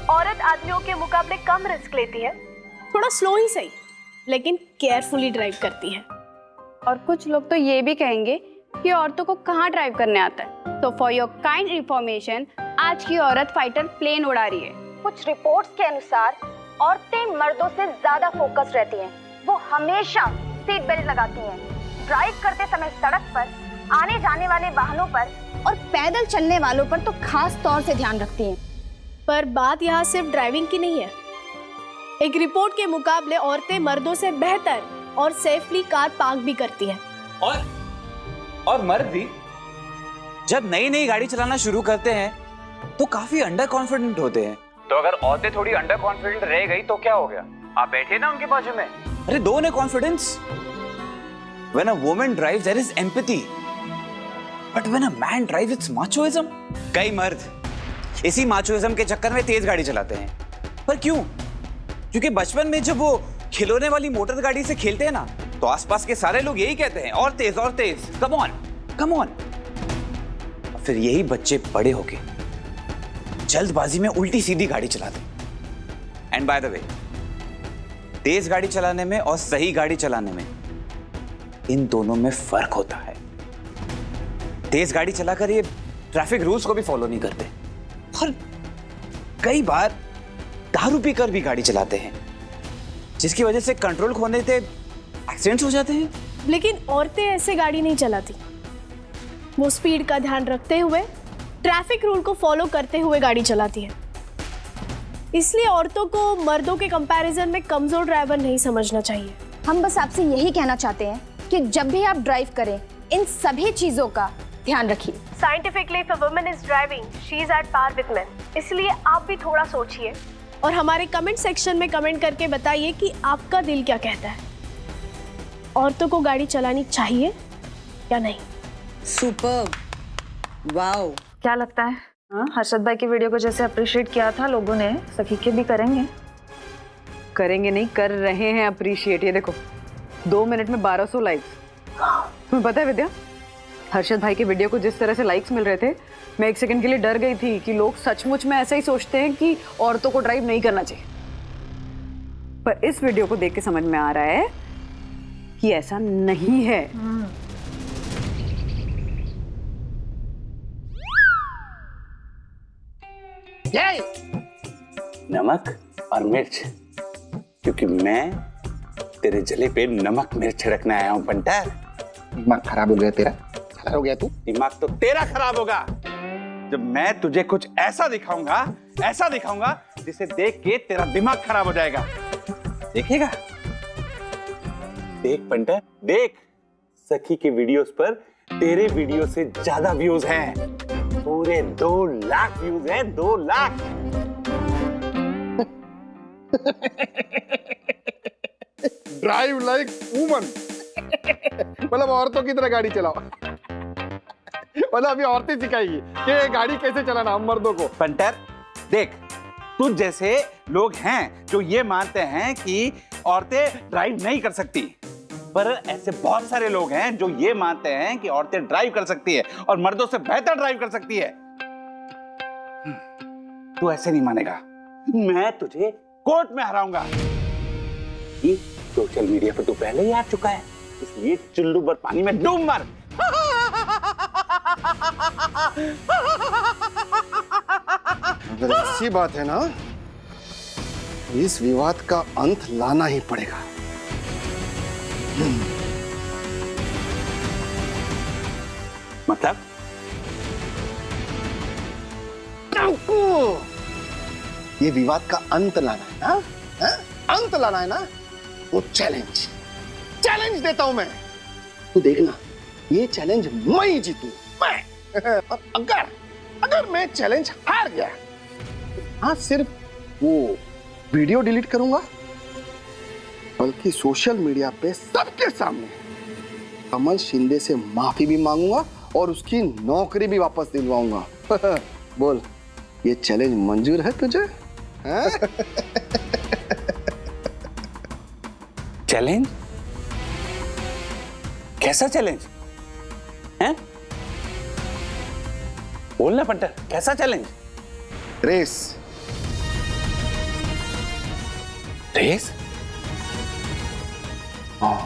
औरत आदमियों के मुकाबले कम रिस्क लेती है, थोड़ा स्लो ही सही, लेकिन केयरफुली ड्राइव करती है। और कुछ लोग तो ये भी कहेंगे कि औरतों को कहाँ ड्राइव करने आता है। तो फॉर योर काइंड इंफॉर्मेशन, आज की औरत फाइटर प्लेन उड़ा रही है। कुछ रिपोर्ट्स के अनुसार औरतें मर्दों से ज्यादा फोकस रहती हैं। वो हमेशा सीट बेल्ट लगाती हैं, ड्राइव करते समय सड़क पर, आने जाने वाले वाहनों पर और पैदल चलने वालों पर तो खास तौर से ध्यान रखती हैं। पर बात यहाँ सिर्फ ड्राइविंग की नहीं है। एक रिपोर्ट के मुकाबले औरतें मर्दों से बेहतर और सेफली कार पार्क भी करती हैं। और मर्द भी जब नई नई गाड़ी चलाना शुरू करते हैं तो काफी अंडर कॉन्फिडेंट होते हैं। तो अगर औरतें थोड़ी अंडर कॉन्फिडेंट रह गई तो क्या हो गया? आप बैठे ना उनके बाजू में। अरे दो ने confidence. When a woman drives, there is empathy. But when a man drives, it's machoism. कई मर्द इसी machoism के चक्कर में तेज गाड़ी चलाते हैं। पर क्यों? क्योंकि बचपन में जब वो खिलौने वाली मोटर गाड़ी से खेलते हैं ना, तो आसपास के सारे लोग यही कहते हैं, और तेज, कम ऑन, कम ऑन। फिर यही बच्चे बड़े होके जल्दबाजी में उल्टी सीधी गाड़ी चलाते हैं। एंड बाय द वे, तेज गाड़ी चलाने में और सही गाड़ी चलाने में इन दोनों में फर्क होता है। तेज गाड़ी चलाकर ये ट्रैफिक रूल्स को भी फॉलो नहीं करते और कई बार दारू पीकर भी गाड़ी चलाते हैं, जिसकी वजह से कंट्रोल खोने से एक्सीडेंट्स हो जाते हैं। लेकिन औरतें ऐसे गाड़ी नहीं चलाती। वो स्पीड का ध्यान रखते हुए, ट्रैफिक रूल को फॉलो करते हुए गाड़ी चलाती है। इसलिए औरतों को मर्दों के कंपैरिजन में कमजोर ड्राइवर नहीं समझना चाहिए। हम बस आपसे यही कहना चाहते हैं कि जब भी आप ड्राइव करें, इन सभी चीजों का ध्यान रखिए। Scientifically if a woman is driving, she is at par with men. इसलिए आप भी थोड़ा सोचिए और हमारे कमेंट सेक्शन में कमेंट करके बताइए कि आपका दिल क्या कहता है। औरतों को गाड़ी चलानी चाहिए या नहीं? Super, wow. क्या लगता है? हाँ, हर्षद भाई की वीडियो को जैसे अप्रिशिएट किया था लोगों ने, सखी के भी करेंगे? करेंगे नहीं, कर रहे हैं अप्रिशिएट। ये देखो 2 मिनट में 1200 लाइक्स। तुम्हें पता है विद्या, हर्षद भाई के वीडियो को जिस तरह से लाइक्स मिल रहे थे, मैं 1 सेकंड के लिए डर गई थी कि लोग सचमुच में ऐसा ही सोचते हैं कि औरतों को ड्राइव नहीं करना चाहिए। पर इस वीडियो को देख के समझ में आ रहा है कि ऐसा नहीं है। नमक और मिर्च, क्योंकि मैं तेरे जले पे नमक मिर्च छिड़कने आया हूं पंटा। दिमाग खराब हो गया तेरा? खराब हो गया तू? दिमाग तो तेरा खराब होगा जब मैं तुझे कुछ ऐसा दिखाऊंगा जिसे देख के तेरा दिमाग खराब हो जाएगा। देखेगा? देख पंटा, देख, सखी के वीडियोस पर तेरे वीडियो से ज्यादा व्यूज हैं। पूरे 2 लाख व्यूज हैं, 2 लाख। ड्राइव लाइक वुमन, मतलब औरतों की तरह गाड़ी चलाओ। मतलब अभी औरतें सिखाएगी कि गाड़ी कैसे चलाना हम मर्दों को। पंटर, देख, तुझ जैसे लोग हैं जो ये मानते हैं कि औरतें ड्राइव नहीं कर सकती, पर ऐसे बहुत सारे लोग हैं जो ये मानते हैं कि औरतें ड्राइव कर सकती है और मर्दों से बेहतर ड्राइव कर सकती है। तू ऐसे नहीं मानेगा, मैं तुझे कोर्ट में हराऊंगा। ये सोशल मीडिया पर तू पहले ही आ चुका है, इसलिए चुल्लू भर पानी में डूब मर। अगर ऐसी बात है ना, इस विवाद का अंत लाना ही पड़ेगा। मतलब? ये विवाद का अंत लाना है ना? अंत लाना है ना? वो चैलेंज देता हूं मैं। तू देखना, ये चैलेंज मैं ही जीतू, मैं। और अगर मैं चैलेंज हार गया, हाँ, सिर्फ वो वीडियो डिलीट करूंगा, बल्कि सोशल मीडिया पे सबके सामने कमल शिंदे से माफी भी मांगूंगा और उसकी नौकरी भी वापस दिलवाऊंगा। बोल, ये चैलेंज मंजूर है तुझे? चैलेंज? कैसा चैलेंज है? बोलना पट्टर, कैसा चैलेंज? रेस। रेस? हाँ।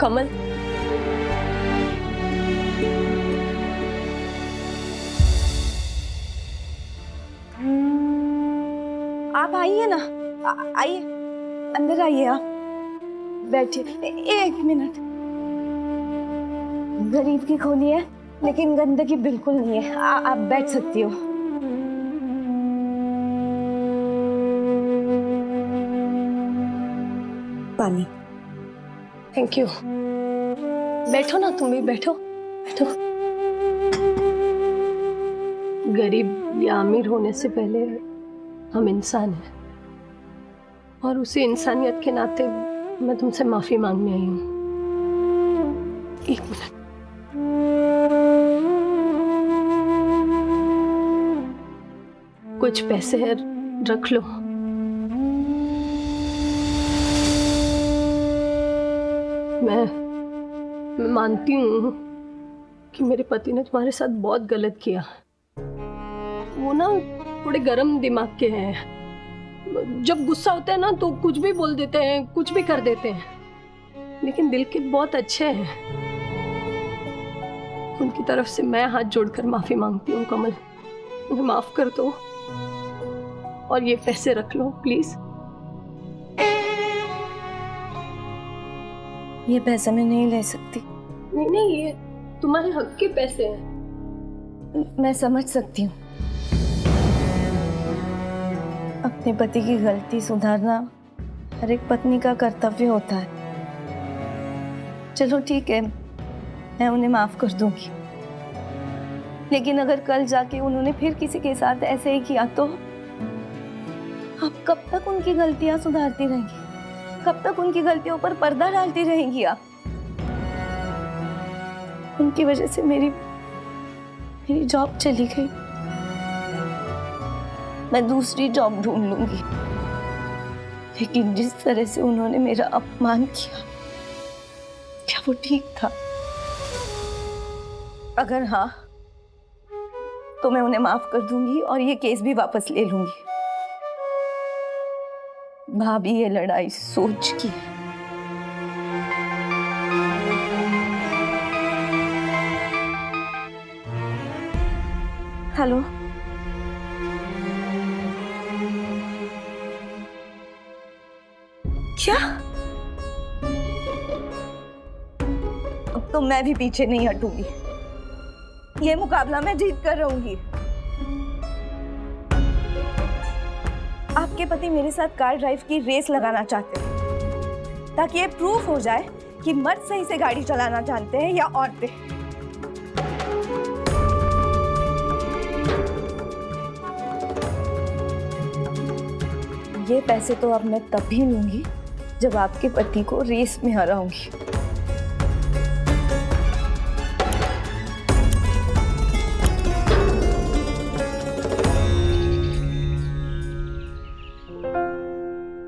कमल, आप आइए ना, आइए अंदर आइए, आप बैठिए। एक मिनट। गरीब की खोली है लेकिन गंदगी बिल्कुल नहीं है। आप बैठ सकती हो। पानी। Thank you. बैठो ना, तुम भी बैठो, बैठो। गरीब या अमीर होने से पहले हम इंसान हैं, और उसी इंसानियत के नाते मैं तुमसे माफी मांगने आई हूँ। एक मिनट। कुछ पैसे रख लो। मैं मानती हूँ कि मेरे पति ने तुम्हारे साथ बहुत गलत किया। वो ना थोड़े गर्म दिमाग के हैं। जब गुस्सा होता है ना तो कुछ भी बोल देते हैं, कुछ भी कर देते हैं, लेकिन दिल के बहुत अच्छे हैं। उनकी तरफ से मैं हाथ जोड़कर माफी मांगती हूँ कमल, मुझे माफ कर दो और ये पैसे रख लो प्लीज। ये पैसे मैं नहीं ले सकती। नहीं नहीं, ये तुम्हारे हक के पैसे हैं। मैं समझ सकती हूँ। अपने पति की गलती सुधारना हर एक पत्नी का कर्तव्य होता है। चलो ठीक है, मैं उन्हें माफ कर दूंगी, लेकिन अगर कल जाके उन्होंने फिर किसी के साथ ऐसे ही किया तो आप कब तक उनकी गलतियां सुधारती रहेंगी? कब तक उनकी गलतियों पर पर्दा डालती रहेंगी आप? उनकी वजह से मेरी जॉब चली गई। मैं दूसरी जॉब ढूंढ लूंगी, लेकिन जिस तरह से उन्होंने मेरा अपमान किया, क्या वो ठीक था? अगर हाँ, तो मैं उन्हें माफ कर दूंगी और ये केस भी वापस ले लूंगी। भाभी, ये लड़ाई सोच की है। हेलो, क्या? अब तो मैं भी पीछे नहीं हटूंगी। ये मुकाबला मैं जीत कर रहूंगी। आपके पति मेरे साथ कार ड्राइव की रेस लगाना चाहते हैं, ताकि ये प्रूफ हो जाए कि मर्द सही से गाड़ी चलाना जानते हैं या औरतें। ये पैसे तो अब मैं तभी लूंगी जब आपके पति को रेस में हराऊंगी।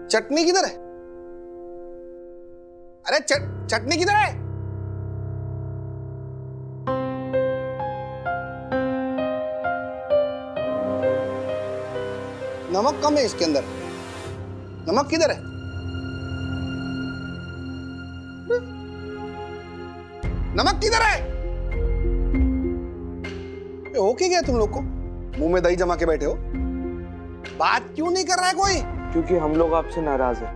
चटनी किधर है? अरे चटनी किधर है? नमक कम है इसके अंदर। नमक किधर है? नमक किधर है? हो क्या गया तुम लोग को? मुंह में दही जमा के बैठे हो। बात क्यों नहीं कर रहा है कोई? क्योंकि हम लोग आपसे नाराज हैं।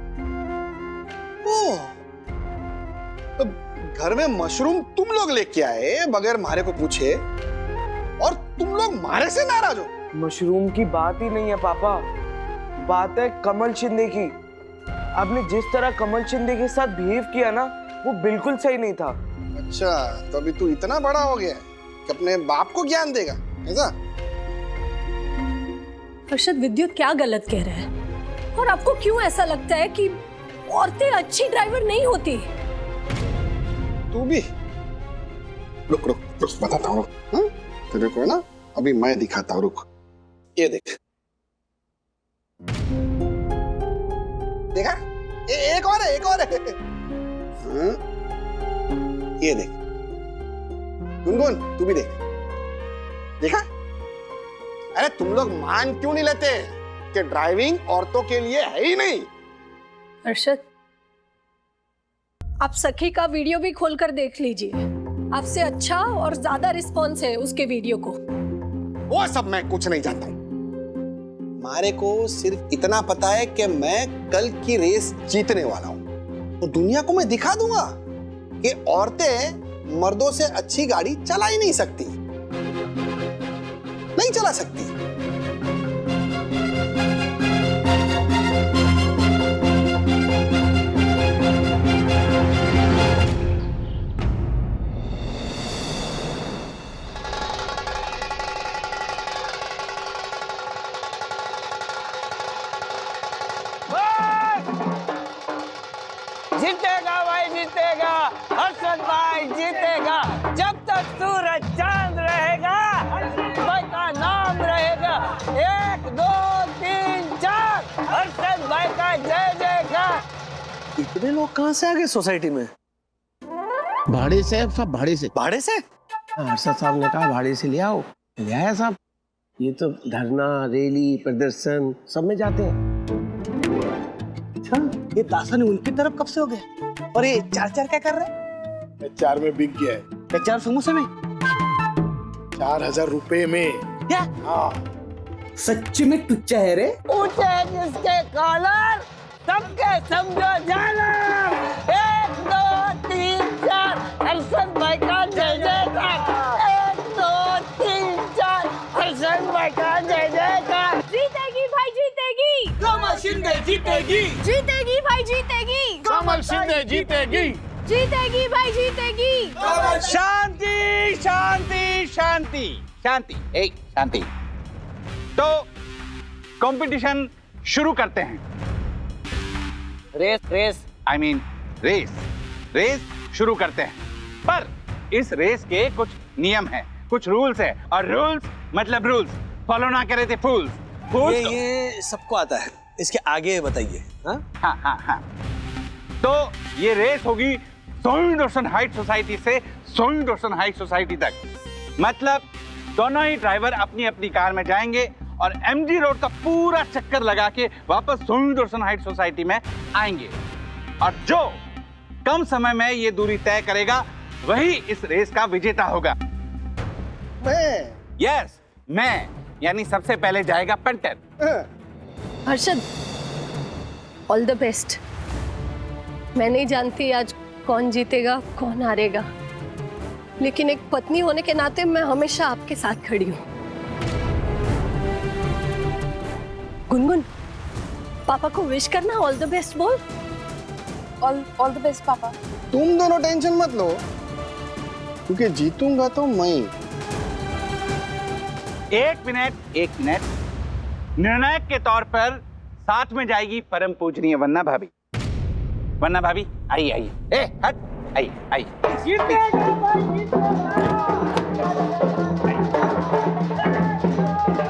ओह, तो घर में मशरूम तुम लोग लेके आए बगैर मारे को पूछे, और तुम लोग मारे से नाराज हो? मशरूम की बात ही नहीं है पापा, बात है कमल शिंदे की। आपने जिस तरह कमल शिंदे के साथ बिहेव किया ना, वो बिल्कुल सही नहीं था। अच्छा, तो अभी तू इतना बड़ा हो गया है कि अपने बाप को ज्ञान देगा, ऐसा? हर्षद, विद्युत क्या गलत कह रहा है? और आपको क्यों ऐसा लगता है कि औरतें अच्छी ड्राइवर नहीं होती? तू भी रुक रुक रुक, बताता हूँ। हाँ? तेरे को ना अभी मैं दिखाता हूँ, रुक। ये देख, देखा? एक और है, एक और है। हाँ? ये देख, गुनगुन तू भी देख, देखा? अरे तुम लोग मान क्यों नहीं लेते कि ड्राइविंग औरतों के लिए है ही नहीं? हर्षद, आप सखी का वीडियो भी खोलकर देख लीजिए। आपसे अच्छा और ज्यादा रिस्पॉन्स है उसके वीडियो को। वो सब मैं कुछ नहीं जानता हूं। मारे को सिर्फ इतना पता है कि मैं कल की रेस जीतने वाला हूं और दुनिया को मैं दिखा दूंगा कि औरतें मर्दों से अच्छी गाड़ी चला ही नहीं सकती, नहीं चला सकती। जीतेगा भाई, जीतेगा हर्षद भाई, जीतेगा। जब तक सूरज चांद रहेगा, हर्षद भाई का नाम रहेगा। 1 2 3 4 हर्षद भाई का जय जयकार। इतने लोग कहाँ से आ गए सोसाइटी में? भाड़े से, सब भाड़े से। भाड़े से? हर्षद साहब ने कहा भाड़े से ले आओ, ले आया साहब। ये तो धरना, रैली, प्रदर्शन सब में जाते हैं। अच्छा, ये दासन उनकी तरफ कब से हो गए? और ये 4-4 क्या कर रहे हैं? 4 में बिक गया है। 4 समोसे में 4000 रुपए में। क्या? हाँ। सच्ची में टुच्चा है रे। ऊंचे जिसके कॉलर, सबके समझो जानर। 1 2 3 4 हर्षद भाई का जय जयकार। 1 2 3 4 हर्षद भाई का जय जयकार। जीतेगी भाई, जीतेगी। कमल शिंदे जीतेगी। जीतेगी भाई, जीतेगी। कमल शिंदे जीतेगी। जीतेगी भाई, जीतेगी। शांति शांति शांति शांति, एक शांति। तो कंपटीशन शुरू करते हैं। रेस आई मीन रेस शुरू करते हैं। पर इस रेस के कुछ नियम हैं, कुछ रूल्स हैं, और रूल्स मतलब रूल्स फॉलो ना करे थे फूल्स। ये सबको आता है, इसके आगे बताइए। हाँ। तो ये रेस होगी सोइंग रोशन हाइट सोसाइटी से सोइंग रोशन हाइट सोसाइटी तक। मतलब दोनों ही ड्राइवर अपनी अपनी कार में जाएंगे और एमजी रोड का पूरा चक्कर लगा के वापस सोइंग रोशन हाइट सोसाइटी में आएंगे। और जो कम समय में ये दूरी तय करेगा वही इस रेस का विजेता होगा। यस, मैं, यानी सबसे पहले जाएगा punter. Harshad, all the best. मैं नहीं जानती आज कौन जीतेगा कौन हारेगा, लेकिन एक पत्नी होने के नाते मैं हमेशा आपके साथ खड़ी हूँ। गुनगुन, पापा को विश करना, ऑल द बेस्ट बोल। ऑल द बेस्ट पापा। तुम दोनों टेंशन मत लो, क्योंकि जीतूंगा तो मैं। एक मिनट। निर्णायक के तौर पर साथ में जाएगी परम पूजनीय वन्ना भाभी। वन्ना भाभी आइए। ए हट, आइए।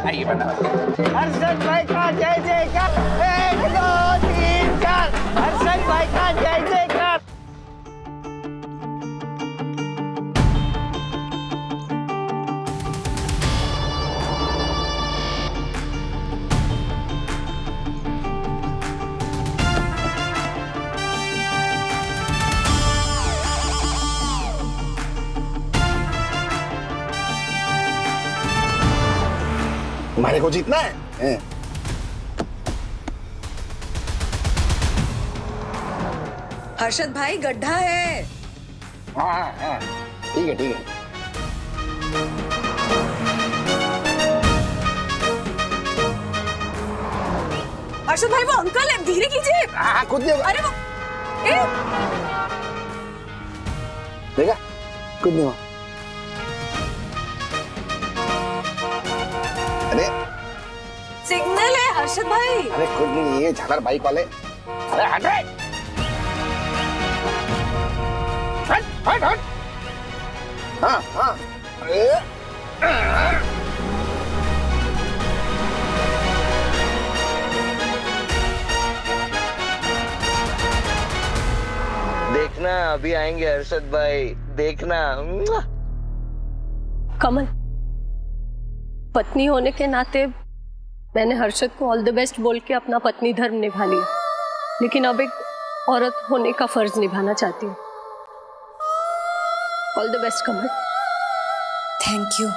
आइए वन्ना भाभी। हर्षद भाई का जय जयकार। 1 2 3 4 हर्षद भाई का जय जयकार। हमारे को जीतना है। हर्षद भाई, गड्ढा है। हाँ, ठीक है। हर्षद भाई, वो अंकल है, धीरे कीजिए। हाँ, खुद नहीं होगा। अरे वो देखा, खुद नहीं हुआ। अरे सिग्नल हर्षद भाई। अरे खुद नहीं, ये झालर बाइक वाले। अरे हट रे, हट हट हट। हाँ हाँ, अरे देखना अभी आएंगे हर्षद भाई, देखना। कमल, पत्नी होने के नाते मैंने हर्षद को ऑल द बेस्ट बोल के अपना पत्नी धर्म निभा लिया, लेकिन अब एक औरत होने का फर्ज निभाना चाहती हूँ। All the best Kamal. Thank you.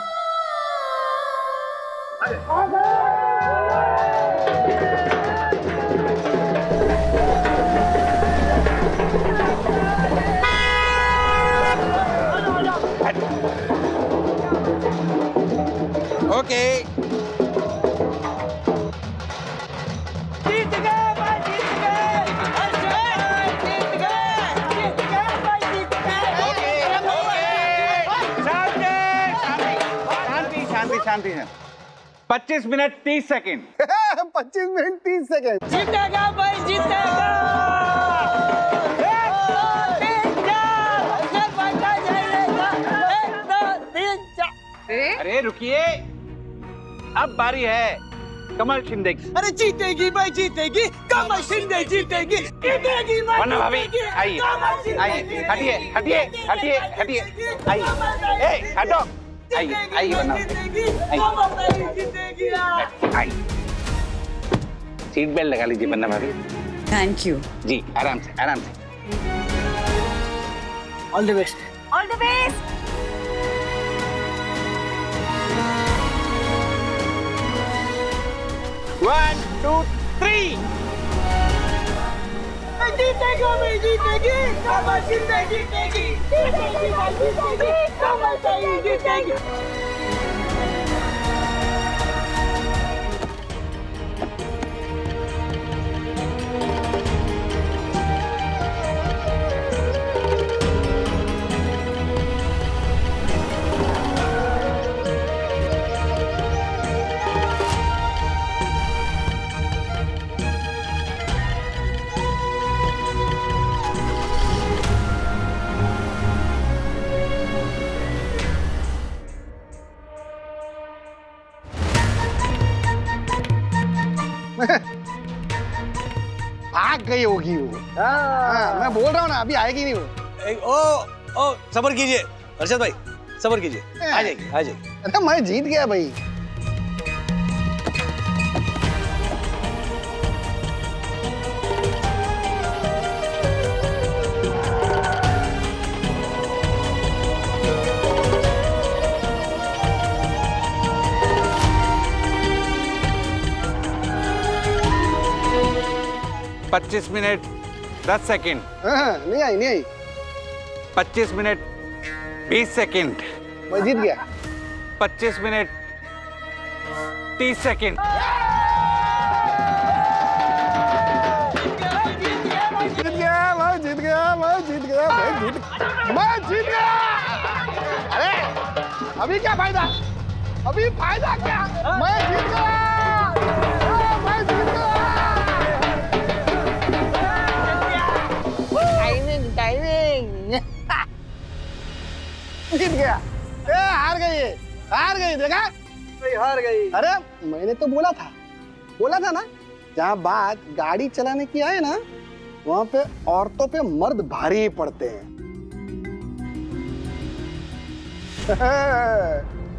Okay, जीत गए भाई, जीत गए। हर्षद भाई जीत गए, जीत गए भाई, जीत शांति शांति शांति है। 25 मिनट 30 सेकंड। 25 minute 30 second. जीतेगा भाई, जीतेगा। 1 2 3 4 हर्षद भाई का जाएगा। 1 2 3 4। अरे रुकिए, अब बारी है कमल शिंदे की। अरे जीतेगी भाई, जीतेगी। कमल शिंदे जीतेगी, जीतेगी भाई। वरना भाभी आइए आइए, हटिए हटिए हटिए हटिए, आइए, ए हटो, आइए आइए वरना आइए, सीट बेल्ट लगा लीजिए वरना भाभी। Thank you. जी आराम से आराम से। All the best. All the best. One, 2, 3। जीतेगा भाई, जीतेगी। कमल शिंदे जीतेगी, जीतेगी भाई, जीतेगी। कमल शिंदे जीतेगी। भाग गई होगी वो। हाँ, मैं बोल रहा हूँ ना, अभी आएगी नहीं वो। ओ सब्र कीजिए हर्षद भाई, सब्र कीजिए, आ जाएगी आ जाएगी। अरे मैं जीत गया भाई। पच्चीस मिनट 10 सेकंड। नहीं आई नहीं आई। 25 मिनट 20 सेकंड। मैं जीत गया। 25 मिनट 30 सेकंड। जीत गया, मैं जीत गया, मैं जीत गया, मैं जीत गया। अरे अभी क्या फायदा, अभी फायदा क्या? मैं जीत गया, मैं जीत गया। Timing timing. जीत गया। ए हार गई, ये हार गई, देखा हार गई। अरे मैंने तो बोला था ना, जहाँ बात गाड़ी चलाने की आए ना, वहां पे औरतों पे मर्द भारी ही पड़ते हैं।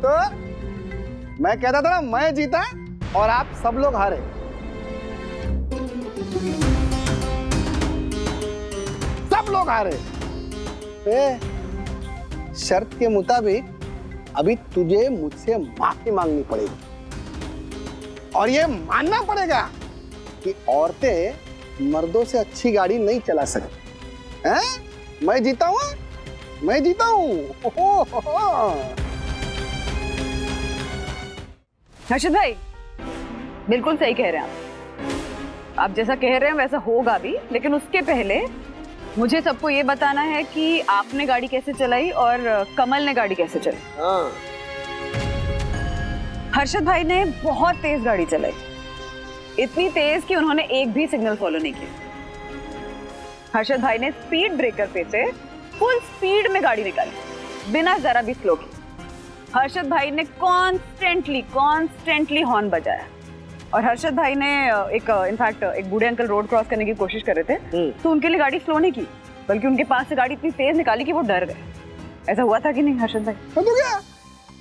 तो मैं कहता था ना, मैं जीता और आप सब लोग हारे। सब लोग हारे। शर्त के मुताबिक अभी तुझे मुझसे माफी मांगनी पड़ेगी और ये मानना पड़ेगा कि औरतें मर्दों से अच्छी गाड़ी नहीं चला सकती हैं? मैं जीता हूँ, मैं जीता हूँ। हर्षद भाई बिल्कुल सही कह रहे हैं आप जैसा कह रहे हैं वैसा होगा भी, लेकिन उसके पहले मुझे सबको ये बताना है कि आपने गाड़ी कैसे चलाई और कमल ने गाड़ी कैसे चलाई। हर्षद भाई ने बहुत तेज गाड़ी चलाई इतनी तेज कि उन्होंने एक भी सिग्नल फॉलो नहीं किया। हर्षद भाई ने स्पीड ब्रेकर पे से फुल स्पीड में गाड़ी निकाली बिना जरा भी स्लो की। हर्षद भाई ने कॉन्स्टेंटली हॉर्न बजाया और हर्षद भाई ने इनफैक्ट एक बूढ़े अंकल रोड क्रॉस करने की कोशिश कर रहे थे तो उनके लिए गाड़ी स्लो नहीं की, बल्कि उनके पास से गाड़ी इतनी तेज निकाली कि वो डर गए। ऐसा हुआ था कि नहीं हर्षद भाई? तो क्या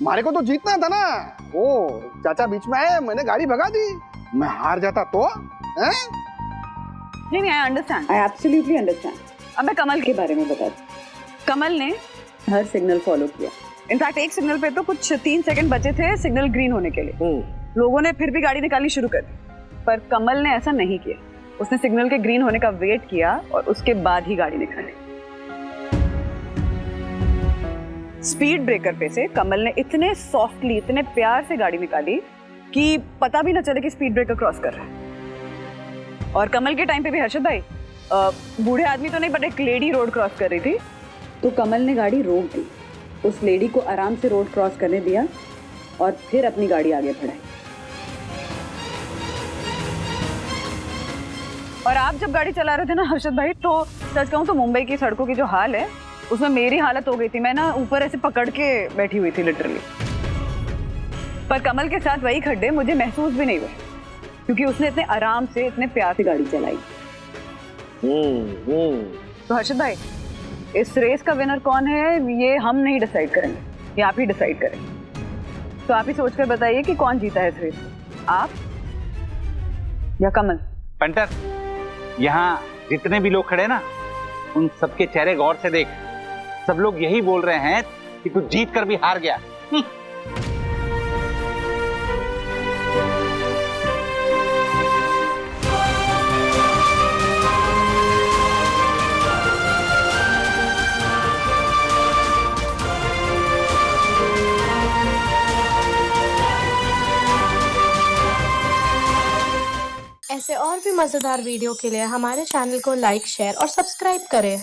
मारे को तो जीतना था ना। ओ चाचा बीच में आए, मैंने गाड़ी भगा दी। मैं हार जाता तो हैं? नहीं, I understand, I absolutely understand. अब मैं कमल के बारे में बता दूं। कमल ने हर सिग्नल फॉलो किया। इनफैक्ट एक सिग्नल पे तो कुछ 3 सेकंड बचे थे सिग्नल ग्रीन होने के लिए। लोगों ने फिर भी गाड़ी निकालनी शुरू कर दी, पर कमल ने ऐसा नहीं किया। उसने सिग्नल के ग्रीन होने का वेट किया और उसके बाद ही गाड़ी निकाली। स्पीड ब्रेकर पे से कमल ने इतने सॉफ्टली, इतने प्यार से गाड़ी निकाली कि पता भी ना चले कि स्पीड ब्रेकर क्रॉस कर रहा है। और कमल के टाइम पे भी हर्षद भाई बूढ़े आदमी तो नहीं, बट एक लेडी रोड क्रॉस कर रही थी तो कमल ने गाड़ी रोक दी, उस लेडी को आराम से रोड क्रॉस करने दिया और फिर अपनी गाड़ी आगे बढ़ाई। और आप जब गाड़ी चला रहे थे ना हर्षद भाई, तो सच कहूं तो मुंबई की सड़कों की जो हाल है उसमें मेरी हालत हो गई थी। मैं ना ऊपर ऐसे पकड़ के बैठी हुई थी लिटरली। पर कमल के साथ वही खड्डे मुझे महसूस भी नहीं हुए क्योंकि उसने इतने आराम से, इतने प्यार से गाड़ी चलाई। तो हर्षद भाई, इस रेस का विनर कौन है ये हम नहीं डिसाइड करेंगे, ये आप ही डिसाइड करेंगे। तो आप ही सोचकर बताइए कि कौन जीता है इस रेस, आप या कमल? पंटर, यहाँ जितने भी लोग खड़े ना, उन सबके चेहरे गौर से देख। सब लोग यही बोल रहे हैं कि तू जीत कर भी हार गया। ऐसे और भी मज़ेदार वीडियो के लिए हमारे चैनल को लाइक, शेयर और सब्सक्राइब करें।